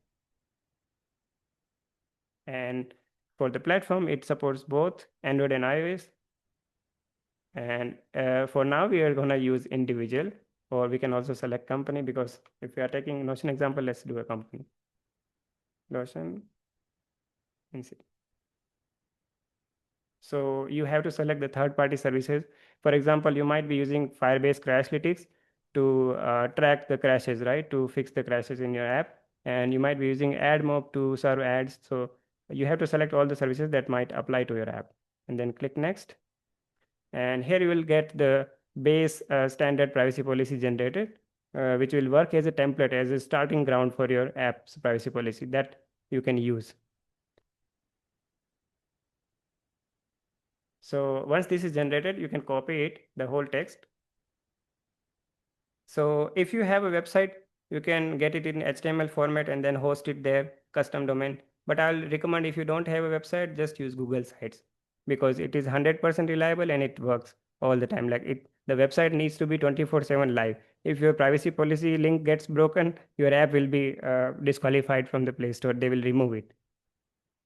And for the platform, it supports both Android and iOS. And for now, we are going to use individual, or we can also select company, because if we are taking Notion example, let's do a company. Notion. So you have to select the third-party services. For example, you might be using Firebase Crashlytics to track the crashes, right? To fix the crashes in your app. And you might be using AdMob to serve ads. So you have to select all the services that might apply to your app. And then click Next. And here you will get the base standard privacy policy generated, which will work as a template, as a starting ground for your app's privacy policy that you can use. So once this is generated, you can copy it, the whole text. So if you have a website, you can get it in HTML format and then host it there, custom domain. But I'll recommend, if you don't have a website, just use Google Sites, because it is 100% reliable and it works all the time. The website needs to be 24/7 live. If your privacy policy link gets broken, your app will be disqualified from the Play Store. They will remove it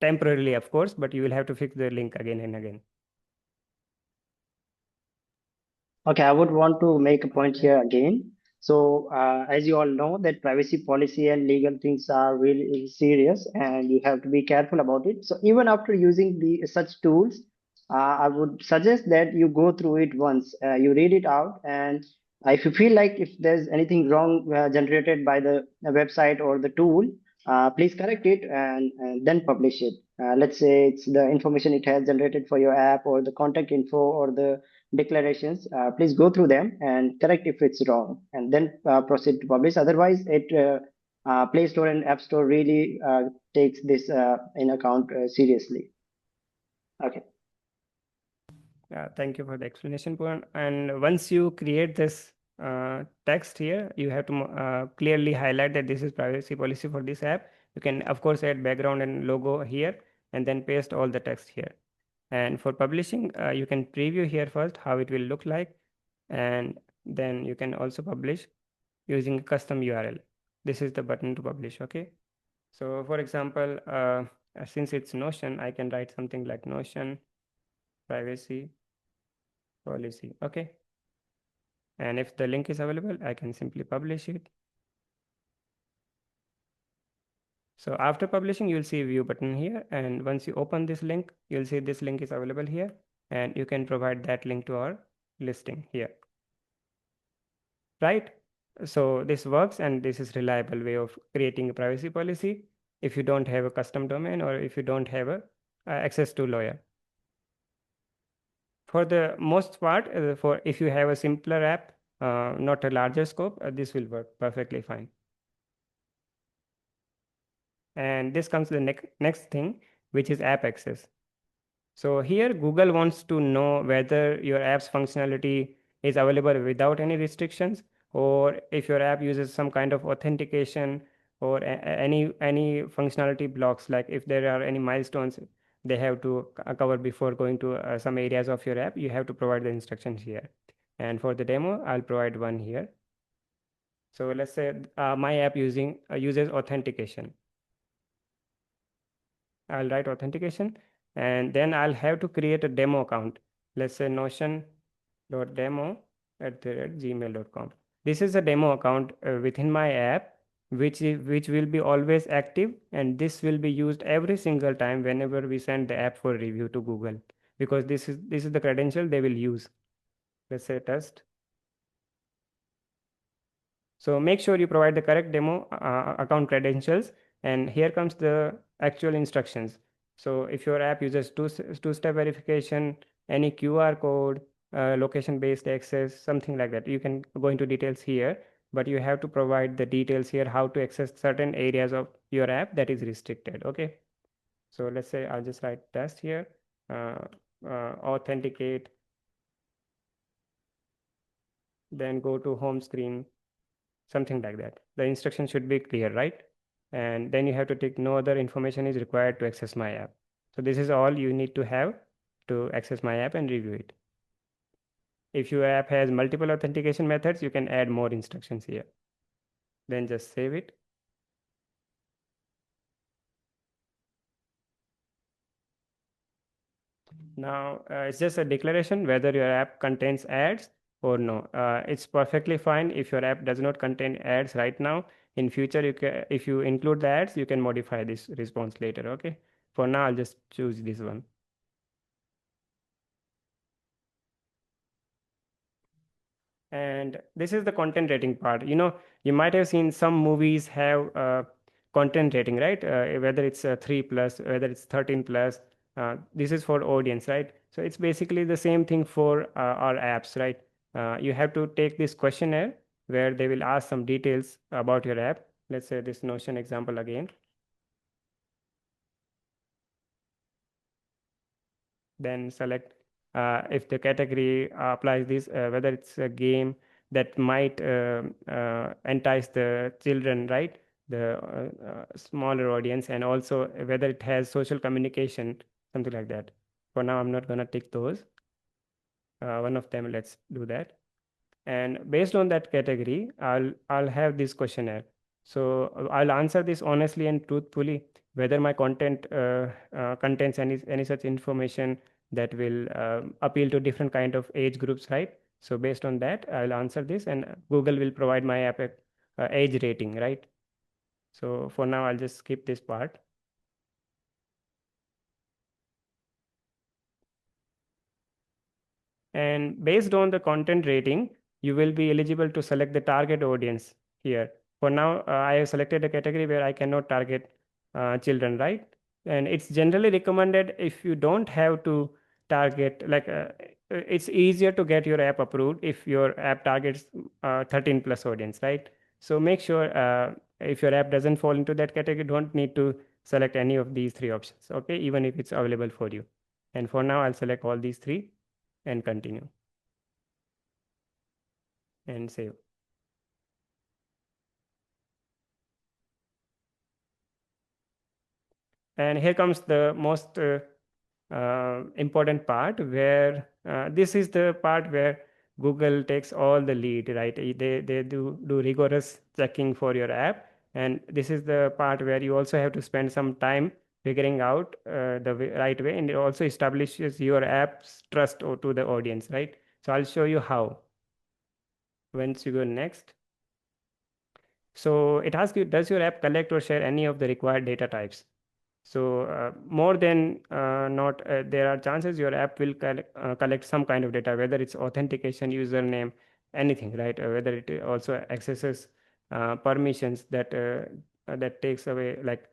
temporarily, of course, but you will have to fix the link again and again. Okay, I would want to make a point here again. So, as you all know, that privacy policy and legal things are really serious, and you have to be careful about it. So, even after using such tools, I would suggest that you go through it once, you read it out, and if you feel like if there's anything wrong generated by the website or the tool, please correct it and then publish it. Let's say it's the information it has generated for your app, or the contact info, or the declarations. Please go through them and correct if it's wrong, and then proceed to publish. Otherwise, Play Store and App Store really takes this in account seriously. Okay. Thank you for the explanation, Puran. And once you create this text here, you have to clearly highlight that this is privacy policy for this app. You can, of course, add background and logo here, and then paste all the text here. And for publishing, you can preview here first how it will look like, and then you can also publish using a custom URL. This is the button to publish, okay? So for example, since it's Notion, I can write something like Notion privacy policy, okay? And if the link is available, I can simply publish it. So after publishing, you'll see view button here, and once you open this link, you'll see this link is available here, and you can provide that link to our listing here, right? So this works, and this is reliable way of creating a privacy policy if you don't have a custom domain, or if you don't have a access to lawyer. For the most part, for if you have a simpler app, not a larger scope, this will work perfectly fine. And this comes to the next thing, which is app access. So here Google wants to know whether your app's functionality is available without any restrictions, or if your app uses some kind of authentication, or any functionality blocks, like if there are any milestones they have to cover before going to some areas of your app, you have to provide the instructions here. And for the demo, I'll provide one here. So let's say my app uses authentication. I'll write authentication, and then I'll have to create a demo account. Let's say notion.demo@gmail.com. This is a demo account within my app, which will be always active, and this will be used every single time whenever we send the app for review to Google, because this is the credential they will use. Let's say test. So make sure you provide the correct demo account credentials. And here comes the actual instructions. So if your app uses two-step verification, any QR code, location-based access, something like that, you can go into details here, but you have to provide the details here how to access certain areas of your app that is restricted. Okay. So let's say I'll just write test here, authenticate, then go to home screen, something like that. The instruction should be clear, right? And then you have to take no other information is required to access my app. So this is all you need to have to access my app and review it. If your app has multiple authentication methods, you can add more instructions here. Then just save it. Now it's just a declaration whether your app contains ads or no. It's perfectly fine if your app does not contain ads right now. In future, if you include the ads, you can modify this response later. Okay. For now, I'll just choose this one. And this is the content rating part. You might have seen some movies have content rating, right? Whether it's 3+, whether it's 13+. This is for audience, right? So it's basically the same thing for our apps, right? You have to take this questionnaire where they will ask some details about your app. Let's say this Notion example again. Then select if the category applies this, whether it's a game that might entice the children, right? The smaller audience, and also whether it has social communication, something like that. For now, I'm not going to tick those. One of them, let's do that. And based on that category, I'll have this questionnaire. So I'll answer this honestly and truthfully, whether my content contains any such information that will appeal to different kind of age groups, right? So based on that, I'll answer this, and Google will provide my app age rating, right? So for now, I'll just skip this part. And based on the content rating, you will be eligible to select the target audience here. For now, I have selected a category where I cannot target children, right? And it's generally recommended if you don't have to target, like it's easier to get your app approved if your app targets 13+ audience, right? So make sure if your app doesn't fall into that category, don't need to select any of these 3 options, okay? Even if it's available for you. And for now, I'll select all these 3 and continue and save. And here comes the most important part, where this is the part where Google takes all the lead, right? They do rigorous checking for your app, and this is the part where you also have to spend some time figuring out the right way, and it also establishes your app's trust to the audience, right? So I'll show you how. Once you go next. So it asks you, does your app collect or share any of the required data types? So more than not, there are chances your app will collect some kind of data, whether it's authentication, username, anything, right? Whether it also accesses permissions that takes away, like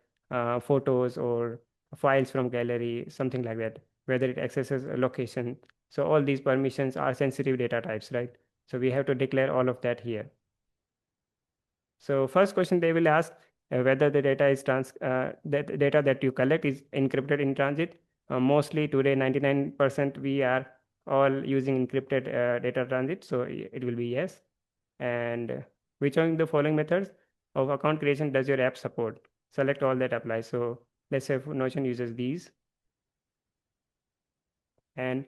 photos or files from gallery, something like that. Whether it accesses a location. So all these permissions are sensitive data types, right? So we have to declare all of that here. So first question they will ask whether the data is that data that you collect is encrypted in transit. Mostly today, 99% we are all using encrypted data transit, so it will be yes. And which of the following methods of account creation does your app support? Select all that applies. So let's say Notion uses these. And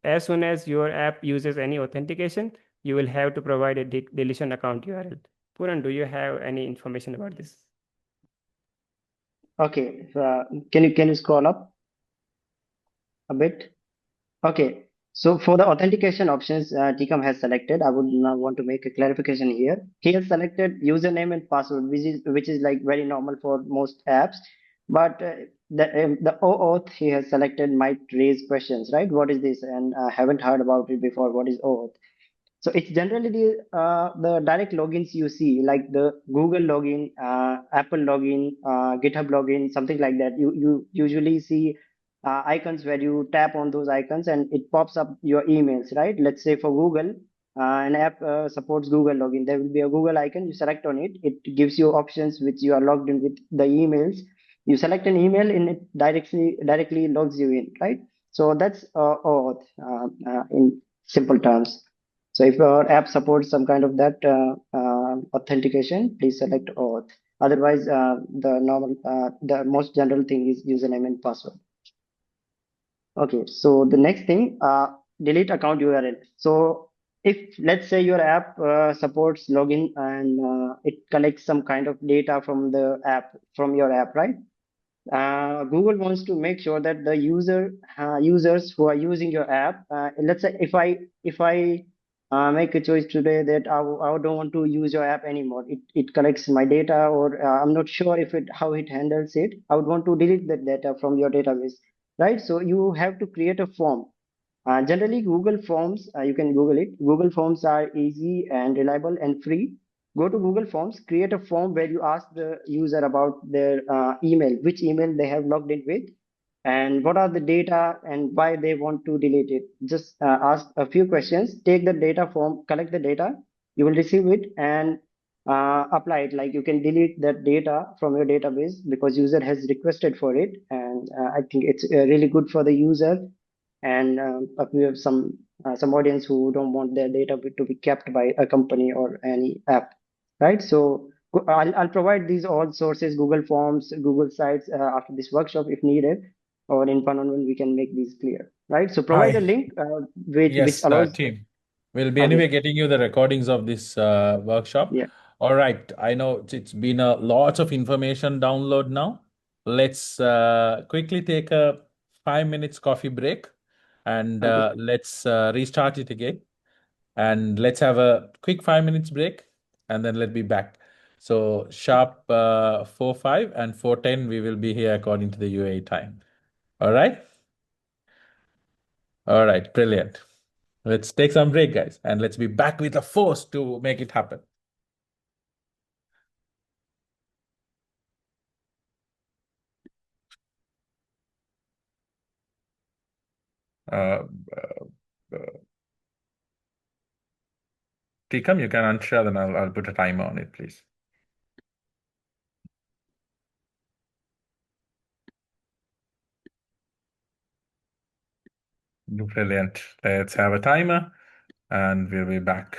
as soon as your app uses any authentication, you will have to provide a deletion account URL. Puran, do you have any information about this? Okay, can you scroll up a bit? Okay, so for the authentication options, Tikam has selected. I would now want to make a clarification here. He has selected username and password, which is like very normal for most apps. But the OAuth he has selected might raise questions, right? What is this? And I haven't heard about it before. What is OAuth? So it's generally the direct logins you see, like the Google login, Apple login, GitHub login, something like that. You usually see icons where you tap on those icons and it pops up your emails, right? Let's say for Google, an app supports Google login. There will be a Google icon. You select on it. It gives you options which you are logged in with the emails. You select an email and it directly logs you in, right? So that's OAuth in simple terms. So if your app supports some kind of that authentication, please select OAuth. Otherwise, the most general thing is username and password. Okay, so the next thing, delete account URL. So if let's say your app supports login and it collects some kind of data from the app, from your app, right? Google wants to make sure that the users who are using your app, let's say if I make a choice today that I don't want to use your app anymore, it collects my data, or I'm not sure if it how it handles it. I would want to delete that data from your database, right? So you have to create a form. Generally, Google Forms, you can Google it. Google Forms are easy and reliable and free. Go to Google Forms, create a form where you ask the user about their email, which email they have logged in with, and what are the data and why they want to delete it. Just ask a few questions, take the data form, collect the data, you will receive it and apply it. Like you can delete that data from your database because user has requested for it. And I think it's really good for the user, and we have some audience who don't want their data to be kept by a company or any app, right? So I'll provide these all sources, Google Forms, Google Sites, after this workshop if needed, or in one-on-one we can make these clear, right? So provide a Hi. link which Yes, allows. team. We'll be Okay, anyway getting you the recordings of this workshop. yeah, All right. I know it's been a lot of information download now. Let's quickly take a 5 minutes coffee break and okay. let's restart it again. And let's have a quick 5 minutes break and then let's be back. So sharp 4:05 and 4:10, we will be here according to the UAE time. All right. All right. Brilliant. Let's take some break, guys, and let's be back with a force to make it happen. Uh, uh, Tikam, you can unshare, then I'll put a timer on it, please. Brilliant. Let's have a timer and we'll be back.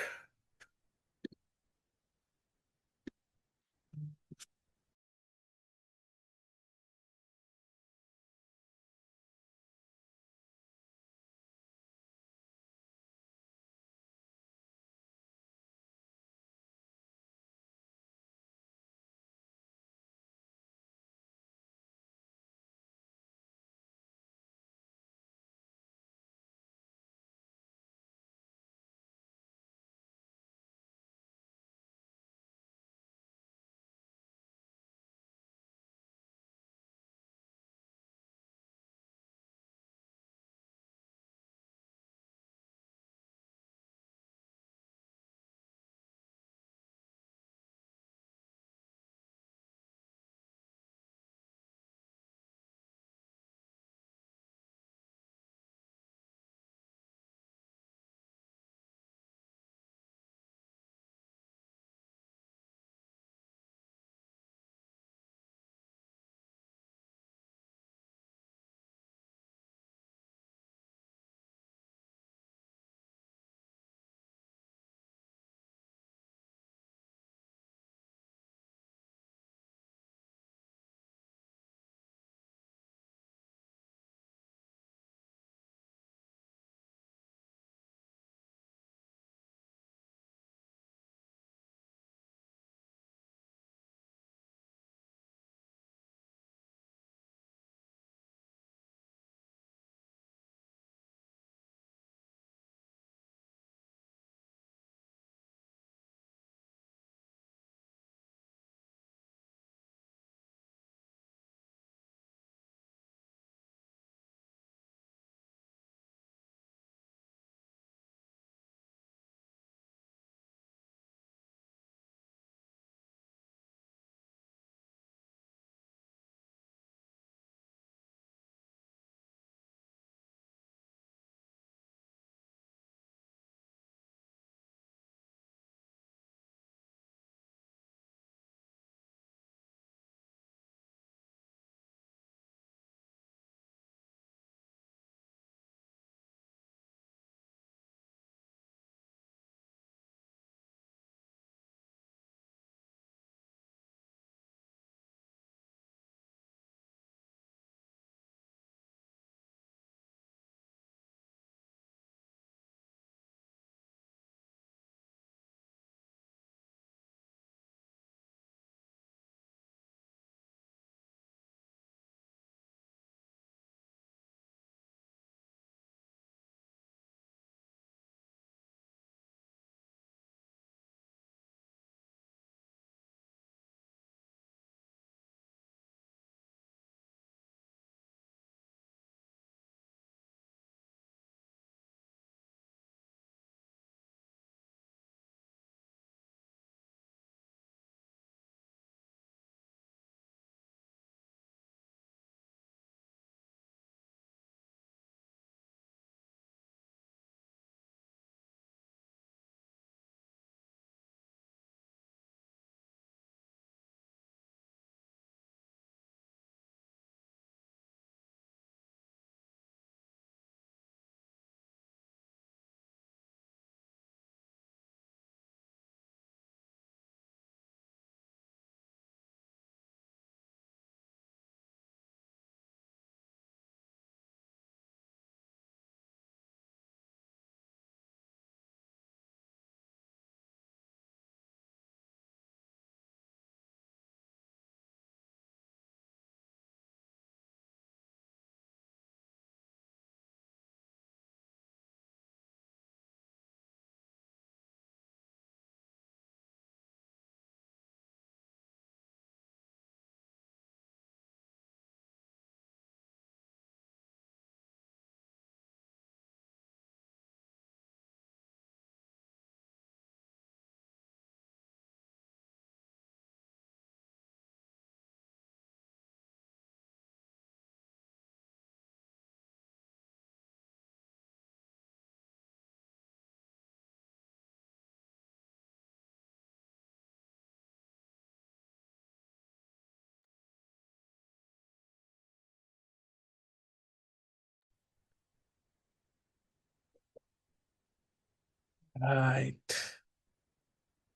Right.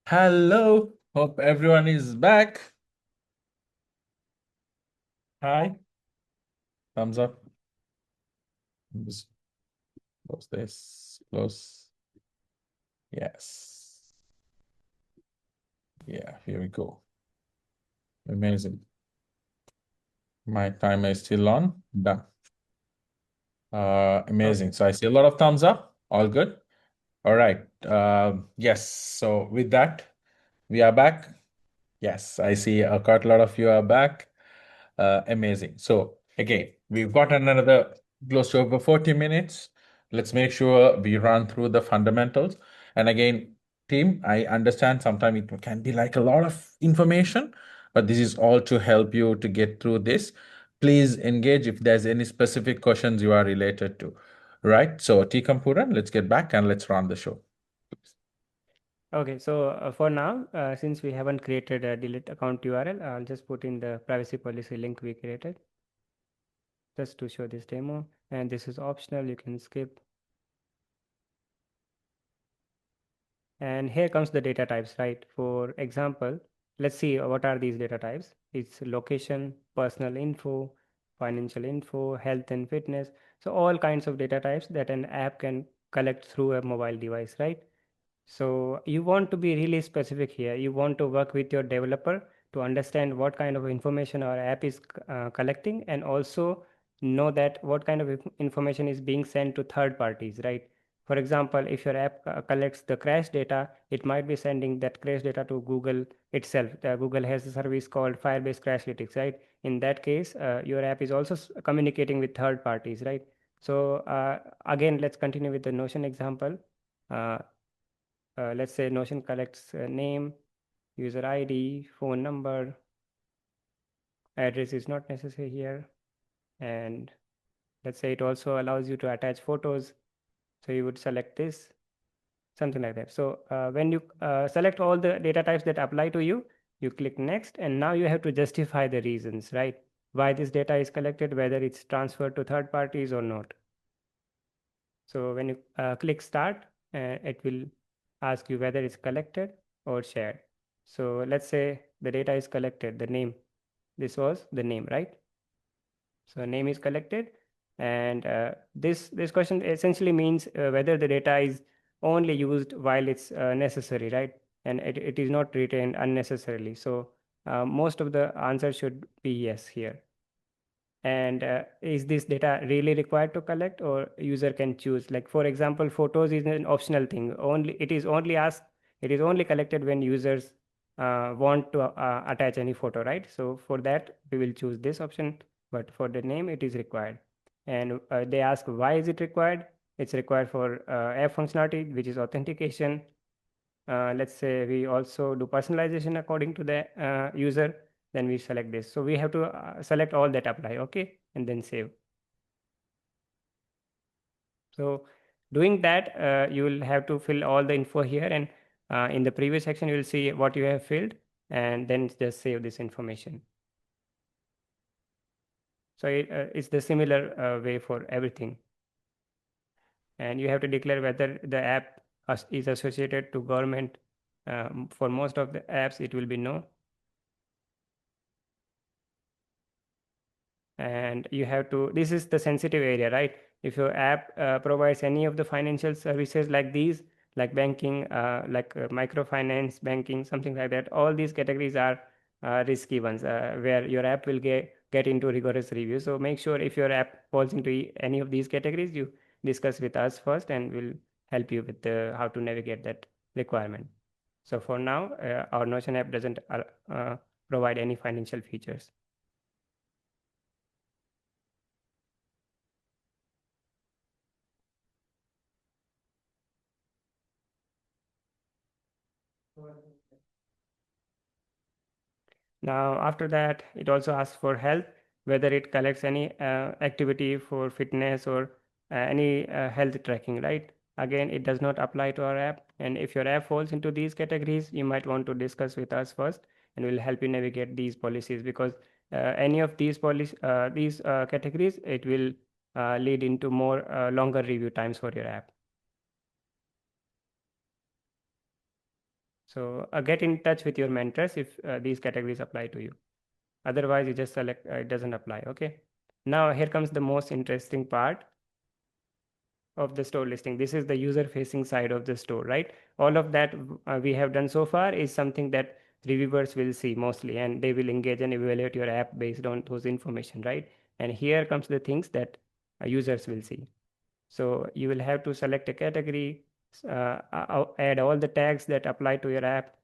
Hello. Hope everyone is back. Hi. Thumbs up. Just close this. Close. Yes. Yeah, here we go. Amazing. My timer is still on. Done. Amazing. So I see a lot of thumbs up. All good. All right. Yes. So with that, we are back. Yes, I see quite a lot of you are back. Amazing. So again, we've got another close to over 40 minutes. Let's make sure we run through the fundamentals. And again, team, I understand sometimes it can be like a lot of information, but this is all to help you to get through this. Please engage if there's any specific questions you are related to. Right? So T. Kampuran, let's get back and let's run the show. Okay, so for now, since we haven't created a delete account URL, I'll just put in the privacy policy link we created just to show this demo. And this is optional, you can skip. And here comes the data types, right? For example, let's see what are these data types. It's location, personal info, financial info, health and fitness. So all kinds of data types that an app can collect through a mobile device, right? So you want to be really specific here. You want to work with your developer to understand what kind of information our app is collecting, and also know that what kind of information is being sent to third parties, right? For example, if your app collects the crash data, it might be sending that crash data to Google itself. Google has a service called Firebase Crashlytics, right? In that case, your app is also communicating with third parties, right? So again, let's continue with the Notion example. Let's say Notion collects name, user ID, phone number, address is not necessary here. And let's say it also allows you to attach photos. So you would select this, something like that. So when you select all the data types that apply to you, you click next, and now you have to justify the reasons, right? Why this data is collected, whether it's transferred to third parties or not. So when you click start, it will ask you whether it's collected or shared. So let's say the data is collected, the name, this was the name, right? So name is collected, and this question essentially means whether the data is only used while it's necessary, right? And it is not retained unnecessarily. So most of the answer should be yes here. And is this data really required to collect, or user can choose? Like for example, photos is an optional thing. It is only collected when users want to attach any photo, right? So for that we will choose this option, but for the name it is required. And they ask why is it required. It's required for app functionality, which is authentication. Let's say we also do personalization according to the user, then we select this. So we have to select all that apply, okay, and then save. So doing that, you will have to fill all the info here, and in the previous section you will see what you have filled, and then just save this information. So it's the similar way for everything. And you have to declare whether the app is associated to government. For most of the apps it will be no. And you have to, this is the sensitive area, right? If your app provides any of the financial services like these, like banking, like microfinance, banking, something like that, all these categories are risky ones where your app will get into rigorous review. So make sure if your app falls into any of these categories, you discuss with us first, and we'll help you with how to navigate that requirement. So for now, our Notion app doesn't provide any financial features. Now, after that, it also asks for health, whether it collects any activity for fitness or any health tracking, right? Again, it does not apply to our app. And if your app falls into these categories, you might want to discuss with us first, and we'll help you navigate these policies, because any of these categories, it will lead into more longer review times for your app. So get in touch with your mentors if these categories apply to you. Otherwise, you just select it doesn't apply. Okay. Now here comes the most interesting part of the store listing. This is the user facing side of the store, right? All of that we have done so far is something that reviewers will see mostly, and they will engage and evaluate your app based on those information, right? And here comes the things that users will see. So you will have to select a category, add all the tags that apply to your app,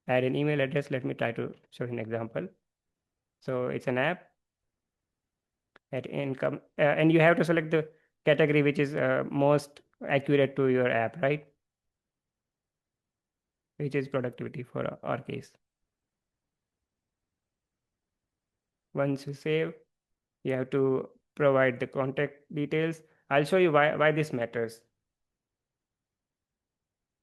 add an email address. Let me try to show you an example. So it's an app at income, and you have to select the category which is most accurate to your app, right? Which is productivity for our case. Once you save, you have to provide the contact details. I'll show you why this matters.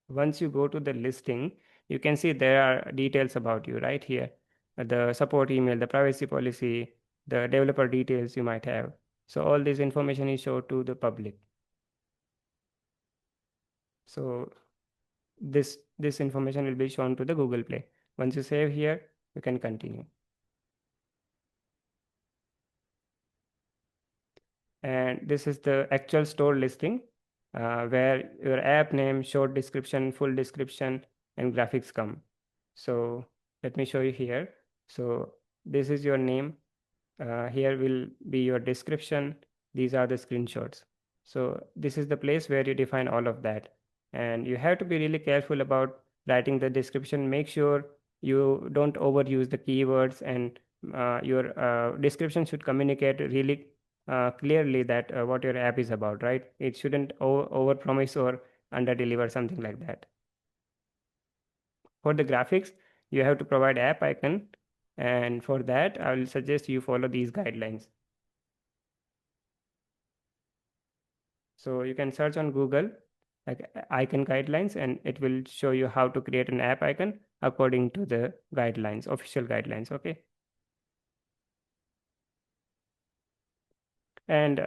Once you go to the listing, you can see there are details about you right here. The support email, the privacy policy, the developer details you might have. So all this information is shown to the public. So this information will be shown to the Google Play. Once you save here, you can continue. And this is the actual store listing where your app name, short description, full description, and graphics come. So let me show you here. So this is your name. Here will be your description. These are the screenshots. So this is the place where you define all of that. And you have to be really careful about writing the description. Make sure you don't overuse the keywords, and your description should communicate really clearly that what your app is about, right? It shouldn't over promise or under deliver, something like that. For the graphics, you have to provide app icon, and for that I will suggest you follow these guidelines. So you can search on Google like icon guidelines, and it will show you how to create an app icon according to the guidelines, official guidelines. Okay. And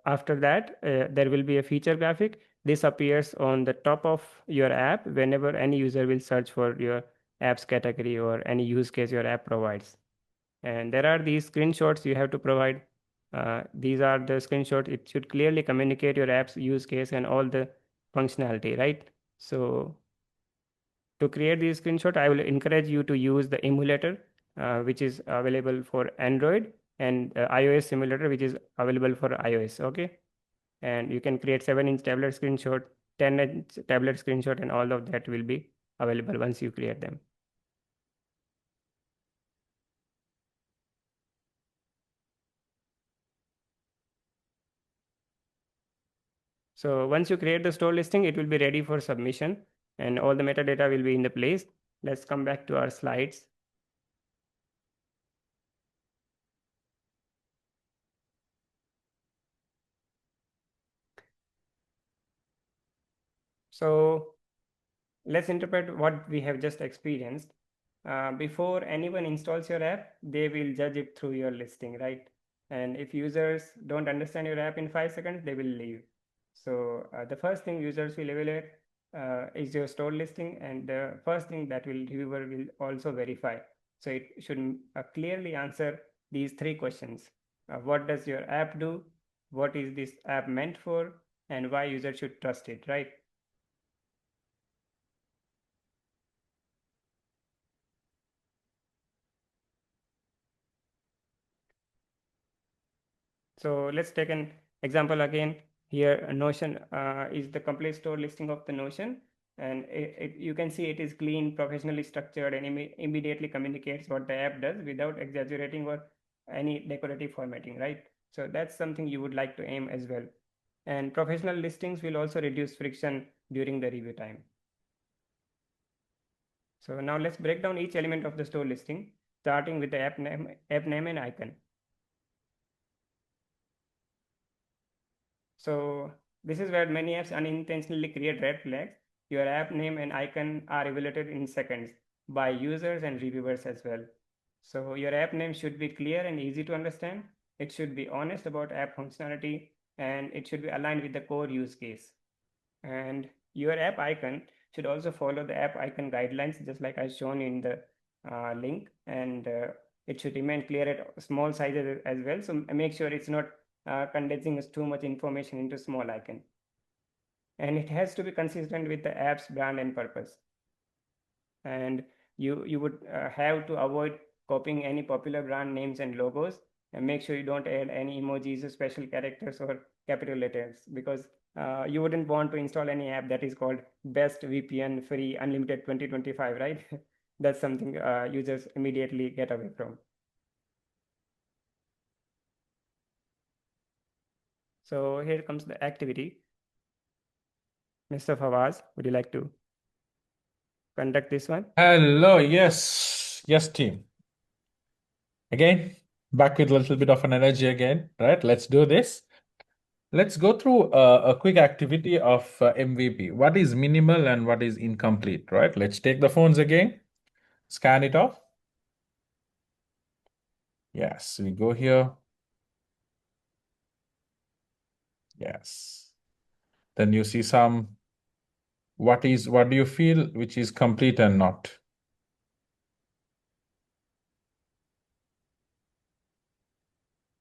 after that, there will be a feature graphic. This appears on the top of your app whenever any user will search for your apps category or any use case your app provides. And there are these screenshots you have to provide. These are the screenshots. It should clearly communicate your app's use case and all the functionality, right? So to create these screenshot, I will encourage you to use the emulator, which is available for Android, and iOS simulator, which is available for iOS. Okay. And you can create 7-inch tablet screenshot, 10-inch tablet screenshot, and all of that will be available once you create them. So once you create the store listing, it will be ready for submission, and all the metadata will be in the place. Let's come back to our slides. So let's interpret what we have just experienced. Before anyone installs your app, they will judge it through your listing, right? And if users don't understand your app in 5 seconds, they will leave. So the first thing users will evaluate is your store listing, and the first thing that reviewer will also verify. So it should clearly answer these 3 questions. What does your app do? What is this app meant for? And why users should trust it, right? So let's take an example again. Here, Notion is the complete store listing of the Notion, and you can see it is clean, professionally structured, and immediately communicates what the app does without exaggerating or any decorative formatting, right? So that's something you would like to aim as well. And professional listings will also reduce friction during the review time. So now let's break down each element of the store listing, starting with the app name and icon. So this is where many apps unintentionally create red flags. Your app name and icon are evaluated in seconds by users and reviewers as well. So your app name should be clear and easy to understand. It should be honest about app functionality, and it should be aligned with the core use case. And your app icon should also follow the app icon guidelines, just like I've shown in the link, and it should remain clear at small sizes as well. So make sure it's not condensing too much information into small icon. And it has to be consistent with the app's brand and purpose. And you would have to avoid copying any popular brand names and logos, and make sure you don't add any emojis or special characters or capital letters, because you wouldn't want to install any app that is called best VPN free unlimited 2025, right? That's something users immediately get away from. So here comes the activity. Mr. Fawaz, would you like to conduct this one? Hello, yes, team. Again, back with a little bit of an energy again, right? Let's do this. Let's go through a quick activity of MVP. What is minimal and what is incomplete, right? Let's take the phones again, scan it off. Yes, we go here. Yes. Then you see some, what do you feel which is complete and not?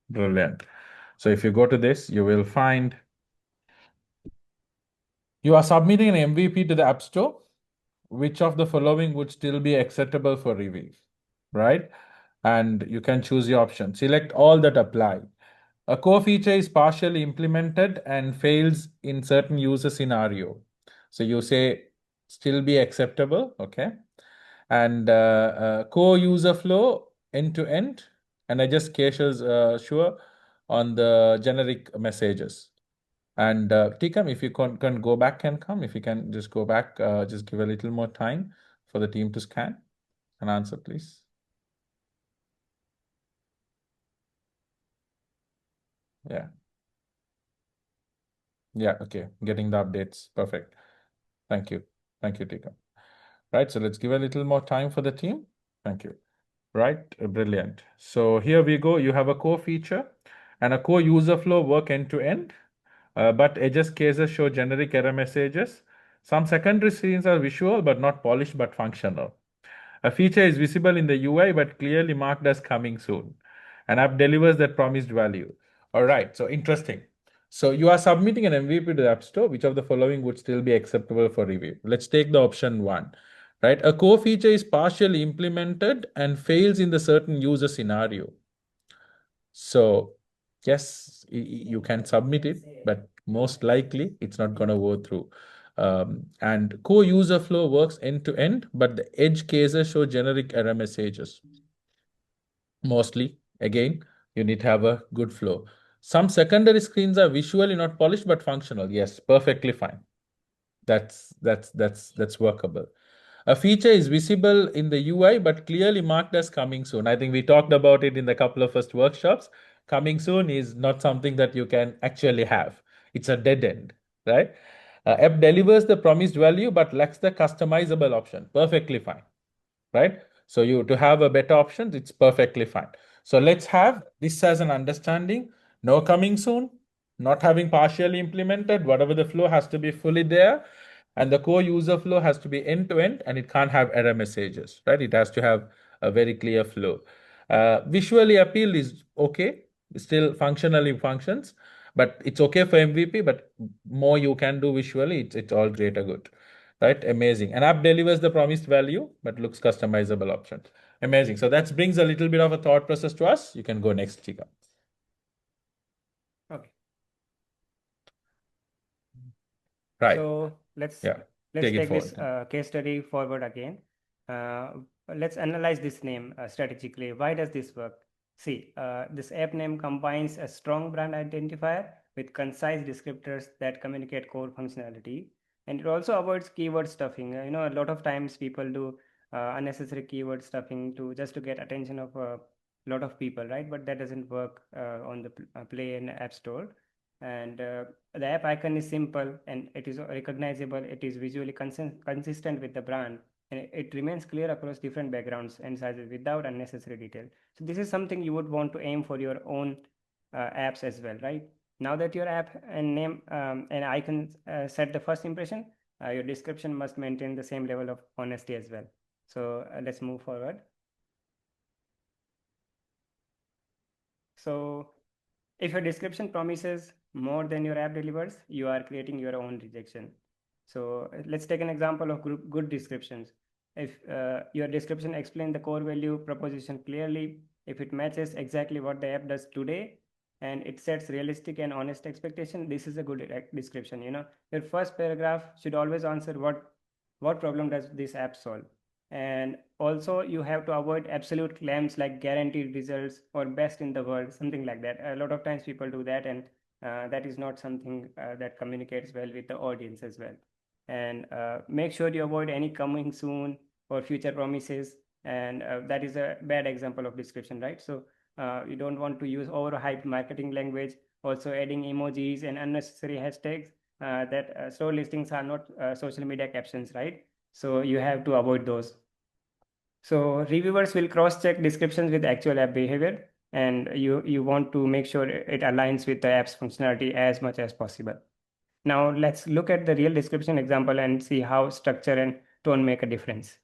Brilliant. So if you go to this, you will find you are submitting an MVP to the App Store. Which of the following would still be acceptable for review, right? And you can choose your option. Select all that apply. A core feature is partially implemented and fails in certain user scenario. So you say still be acceptable, okay? And core user flow end to end, and I just caches sure on the generic messages. And Tikam, if you can go back and come, if you can just go back, just give a little more time for the team to scan and answer, please. Yeah. Yeah, okay. Getting the updates. Perfect. Thank you. Thank you, Tikam. Right, so let's give a little more time for the team. Thank you. Right, brilliant. So here we go. You have a core feature and a core user flow work end to end. But edges cases show generic error messages. Some secondary screens are visual but not polished but functional. A feature is visible in the UI but clearly marked as coming soon. An app delivers that promised value. All right, so interesting. So you are submitting an MVP to the App Store. Which of the following would still be acceptable for review? Let's take the option 1. Right, a core feature is partially implemented and fails in the certain user scenario. So yes, you can submit it, but most likely it's not going to go through. And core user flow works end to end, but the edge cases show generic error messages. Mostly, again, you need to have a good flow. Some secondary screens are visually not polished but functional. Yes, perfectly fine. That's workable. A feature is visible in the UI but clearly marked as coming soon. I think we talked about it in the couple of first workshops. Coming soon is not something that you can actually have. It's a dead end, right? App delivers the promised value but lacks the customizable option. Perfectly fine, right? So you to have a better option, it's perfectly fine. So let's have this as an understanding. No coming soon, not having partially implemented, whatever the flow has to be fully there. And the core user flow has to be end to end, and it can't have error messages, right? It has to have a very clear flow. Visually appeal is okay, still functionally functions, but it's okay for MVP, but more you can do visually, it's all greater good, right? Amazing. An app delivers the promised value, but looks customizable option. Amazing. So that brings a little bit of a thought process to us. You can go next, Chika. Okay. Right. So let's take take this case study forward again. Let's analyze this name strategically. Why does this work? See, this app name combines a strong brand identifier with concise descriptors that communicate core functionality, and it also avoids keyword stuffing. You know, a lot of times people do unnecessary keyword stuffing just to get attention of a lot of people, right? But that doesn't work on the Play and App Store. And the app icon is simple and it is recognizable. It is visually consistent with the brand, and it remains clear across different backgrounds and sizes without unnecessary detail. So this is something you would want to aim for your own apps as well, right? Now that your app and name and icon set the first impression, your description must maintain the same level of honesty as well. So let's move forward. So if your description promises more than your app delivers, you are creating your own rejection. So let's take an example of good descriptions. If your description explains the core value proposition clearly, if it matches exactly what the app does today, and it sets realistic and honest expectation, this is a good description. Your first paragraph should always answer what problem does this app solve. And also you have to avoid absolute claims like guaranteed results or best in the world, something like that. A lot of times people do that, and that is not something that communicates well with the audience as well. And make sure you avoid any coming soon or future promises, and that is a bad example of description, right? So you don't want to use overhyped marketing language, also adding emojis and unnecessary hashtags. That store listings are not social media captions, right? So you have to avoid those. So reviewers will cross-check descriptions with actual app behavior, and you want to make sure it aligns with the app's functionality as much as possible. Now let's look at the real description example and see how structure and tone make a difference.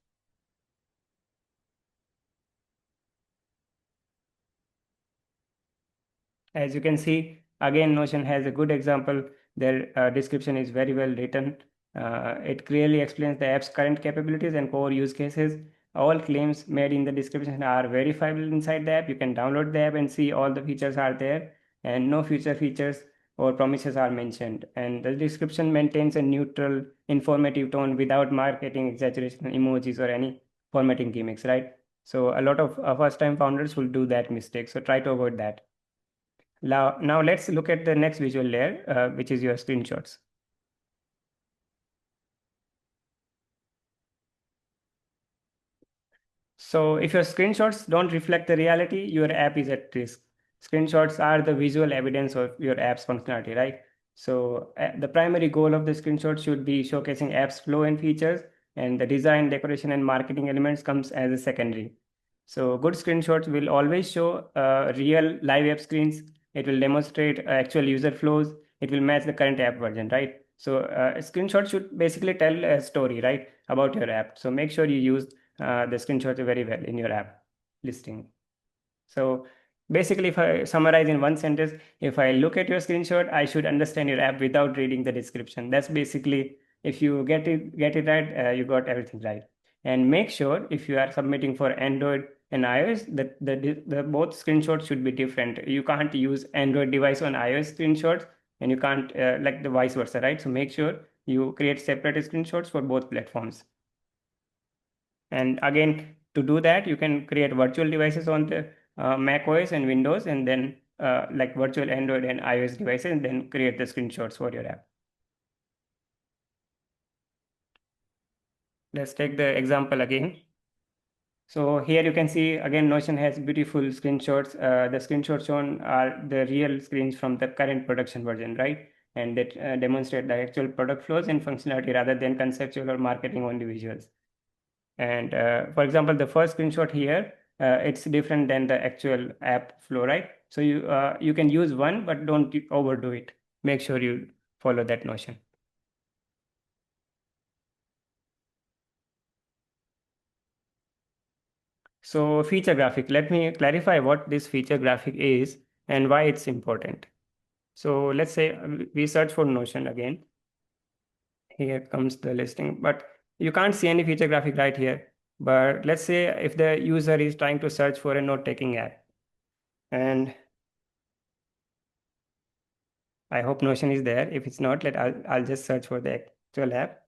As you can see, again, Notion has a good example. Their description is very well written. It clearly explains the app's current capabilities and core use cases. All claims made in the description are verifiable inside the app. You can download the app and see all the features are there, and no future features or promises are mentioned. And the description maintains a neutral, informative tone without marketing exaggeration, emojis, or any formatting gimmicks, right? So a lot of first-time founders will do that mistake. So try to avoid that. Now let's look at the next visual layer, which is your screenshots. So if your screenshots don't reflect the reality, your app is at risk. Screenshots are the visual evidence of your app's functionality, right? So the primary goal of the screenshot should be showcasing app's flow and features, and the design, decoration, and marketing elements comes as a secondary. So good screenshots will always show real live app screens. It will demonstrate actual user flows. It will match the current app version, right? So a screenshot should basically tell a story, right, about your app. So make sure you use the screenshots very well in your app listing. So basically, if I summarize in one sentence, if I look at your screenshot, I should understand your app without reading the description. That's basically, if you get it right, you got everything right. And make sure if you are submitting for Android and iOS, that the both screenshots should be different. You can't use Android device on iOS screenshots, and you can't like the vice versa, right? So make sure you create separate screenshots for both platforms. And again, to do that, you can create virtual devices on the Mac OS and Windows, and then like virtual Android and iOS devices, and then create the screenshots for your app. Let's take the example again. So here you can see again, Notion has beautiful screenshots. The screenshots shown are the real screens from the current production version, right? And that demonstrate the actual product flows and functionality rather than conceptual or marketing only visuals. And for example, the first screenshot here, it's different than the actual app flow, right? So you can use one, but don't overdo it. Make sure you follow that notion. So feature graphic, let me clarify what this feature graphic is and why it's important. So let's say we search for Notion again. Here comes the listing, but you can't see any feature graphic right here. But let's say if the user is trying to search for a note-taking app, and I hope Notion is there. If it's not, I'll just search for the actual app.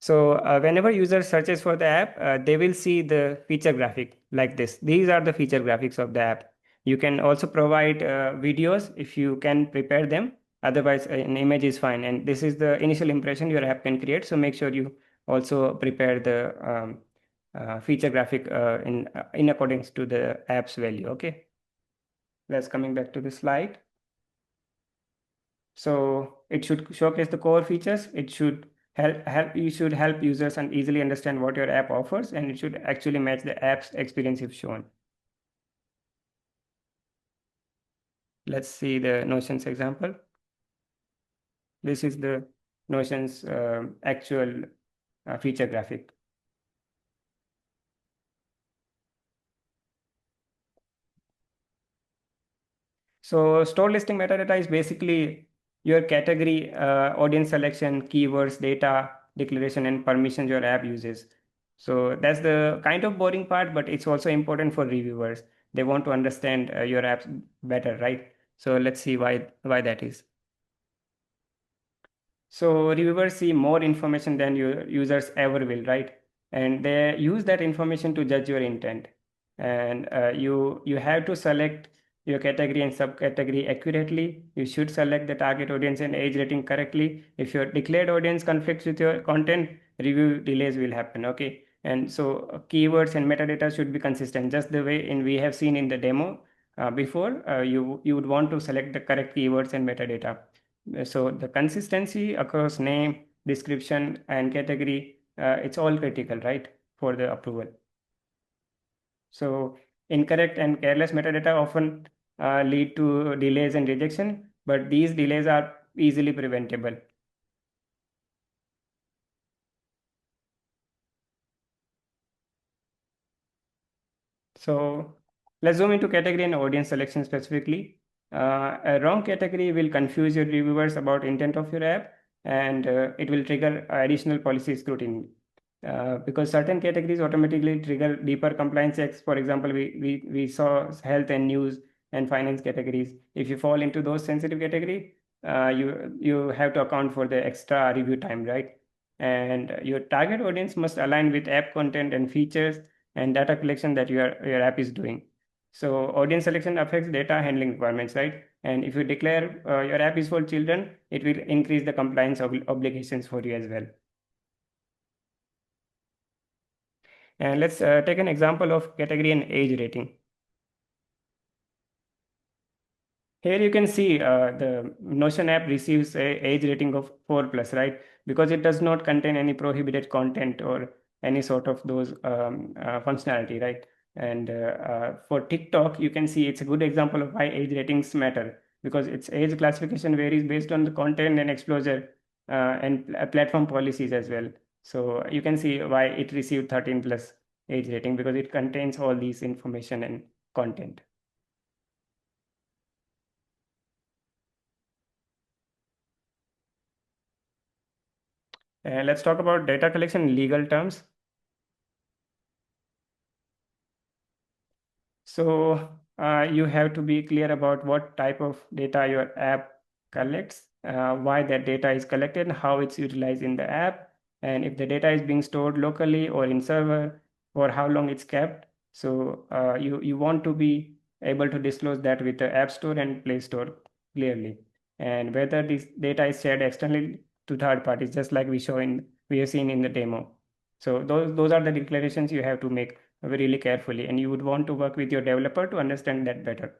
So whenever user searches for the app, they will see the feature graphic like this. These are the feature graphics of the app. You can also provide videos if you can prepare them. Otherwise, an image is fine. And this is the initial impression your app can create. So make sure you also prepare the feature graphic in accordance to the app's value. Okay. Let's coming back to the slide. So it should showcase the core features. It should help users and easily understand what your app offers, and it should actually match the app's experience if shown. Let's see the Notions example. This is the Notion's actual feature graphic. So stored listing metadata is basically your category, audience selection, keywords, data, declaration, and permissions your app uses. So that's the kind of boring part, but it's also important for reviewers. They want to understand your apps better, right? So let's see why that is. So reviewers see more information than your users ever will, right? And they use that information to judge your intent. And you have to select your category and subcategory accurately. You should select the target audience and age rating correctly. If your declared audience conflicts with your content, review delays will happen. Okay. And so keywords and metadata should be consistent, just the way we have seen in the demo before. You would want to select the correct keywords and metadata. So the consistency across name, description, and category, it's all critical, right, for the approval. So incorrect and careless metadata often lead to delays and rejection, but these delays are easily preventable. So let's zoom into category and audience selection specifically. A wrong category will confuse your reviewers about intent of your app, and it will trigger additional policy scrutiny. Because certain categories automatically trigger deeper compliance checks. For example, we saw health and news and finance categories. If you fall into those sensitive category, you have to account for the extra review time, right? And your target audience must align with app content and features and data collection that your app is doing. So audience selection affects data handling requirements, right? And if you declare your app is for children, it will increase the compliance obligations for you as well. And let's take an example of category and age rating. Here you can see the Notion app receives a age rating of 4+, right? Because it does not contain any prohibited content or any sort of those functionality, right? And for TikTok, you can see it's a good example of why age ratings matter, because its age classification varies based on the content and exposure and platform policies as well. So you can see why it received 13+ age rating, because it contains all these information and content. Let's talk about data collection in legal terms. So you have to be clear about what type of data your app collects, why that data is collected, how it's utilized in the app, and if the data is being stored locally or in server, or how long it's kept. So you want to be able to disclose that with the App Store and Play Store clearly, and whether this data is shared externally to third parties, just like we have seen in the demo. So those are the declarations you have to make really carefully, and you would want to work with your developer to understand that better.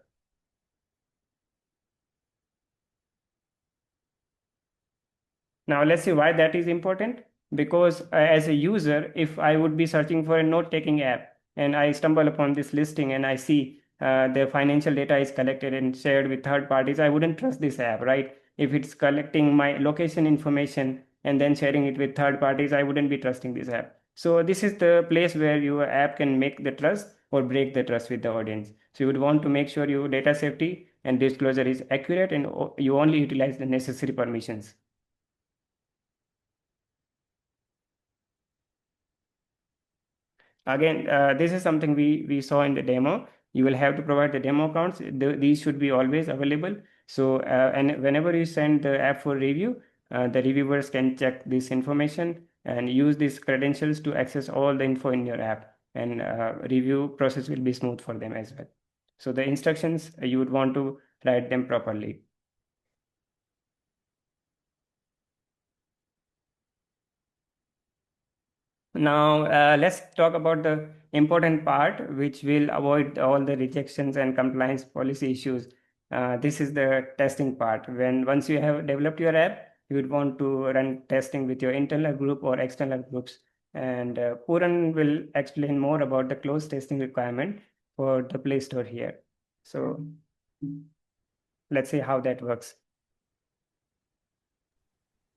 Now let's see why that is important. Because as a user, if I would be searching for a note-taking app and I stumble upon this listing and I see the financial data is collected and shared with third parties, I wouldn't trust this app, right? If it's collecting my location information and then sharing it with third parties, I wouldn't be trusting this app. So this is the place where your app can make the trust or break the trust with the audience. So you would want to make sure your data safety and disclosure is accurate and you only utilize the necessary permissions. Again, this is something we saw in the demo. You will have to provide the demo accounts. These should be always available. So, and whenever you send the app for review, the reviewers can check this information and use these credentials to access all the info in your app, and review process will be smooth for them as well. So the instructions, you would want to write them properly. Now, let's talk about the important part, which will avoid all the rejections and compliance policy issues. This is the testing part. Once you have developed your app, you would want to run testing with your internal group or external groups. And Pooran will explain more about the closed testing requirement for the Play Store here. So let's see how that works.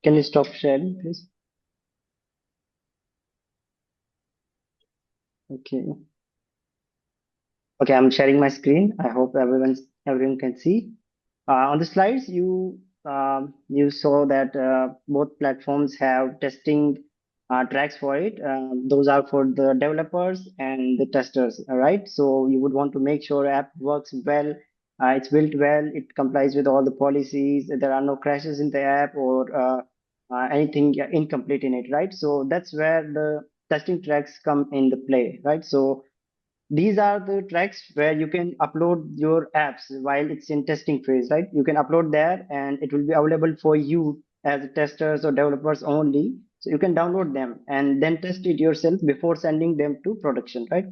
Can you stop sharing, please? Okay. Okay, I'm sharing my screen. I hope everyone can see. On the slides, you saw that both platforms have testing tracks for it. Those are for the developers and the testers. All right. So you would want to make sure app works well. It's built well. It complies with all the policies. There are no crashes in the app or anything incomplete in it. Right. So that's where the testing tracks come in the play. Right. So these are the tracks where you can upload your apps while it's in testing phase, right? You can upload there and it will be available for you as testers or developers only. So you can download them and then test it yourself before sending them to production, right?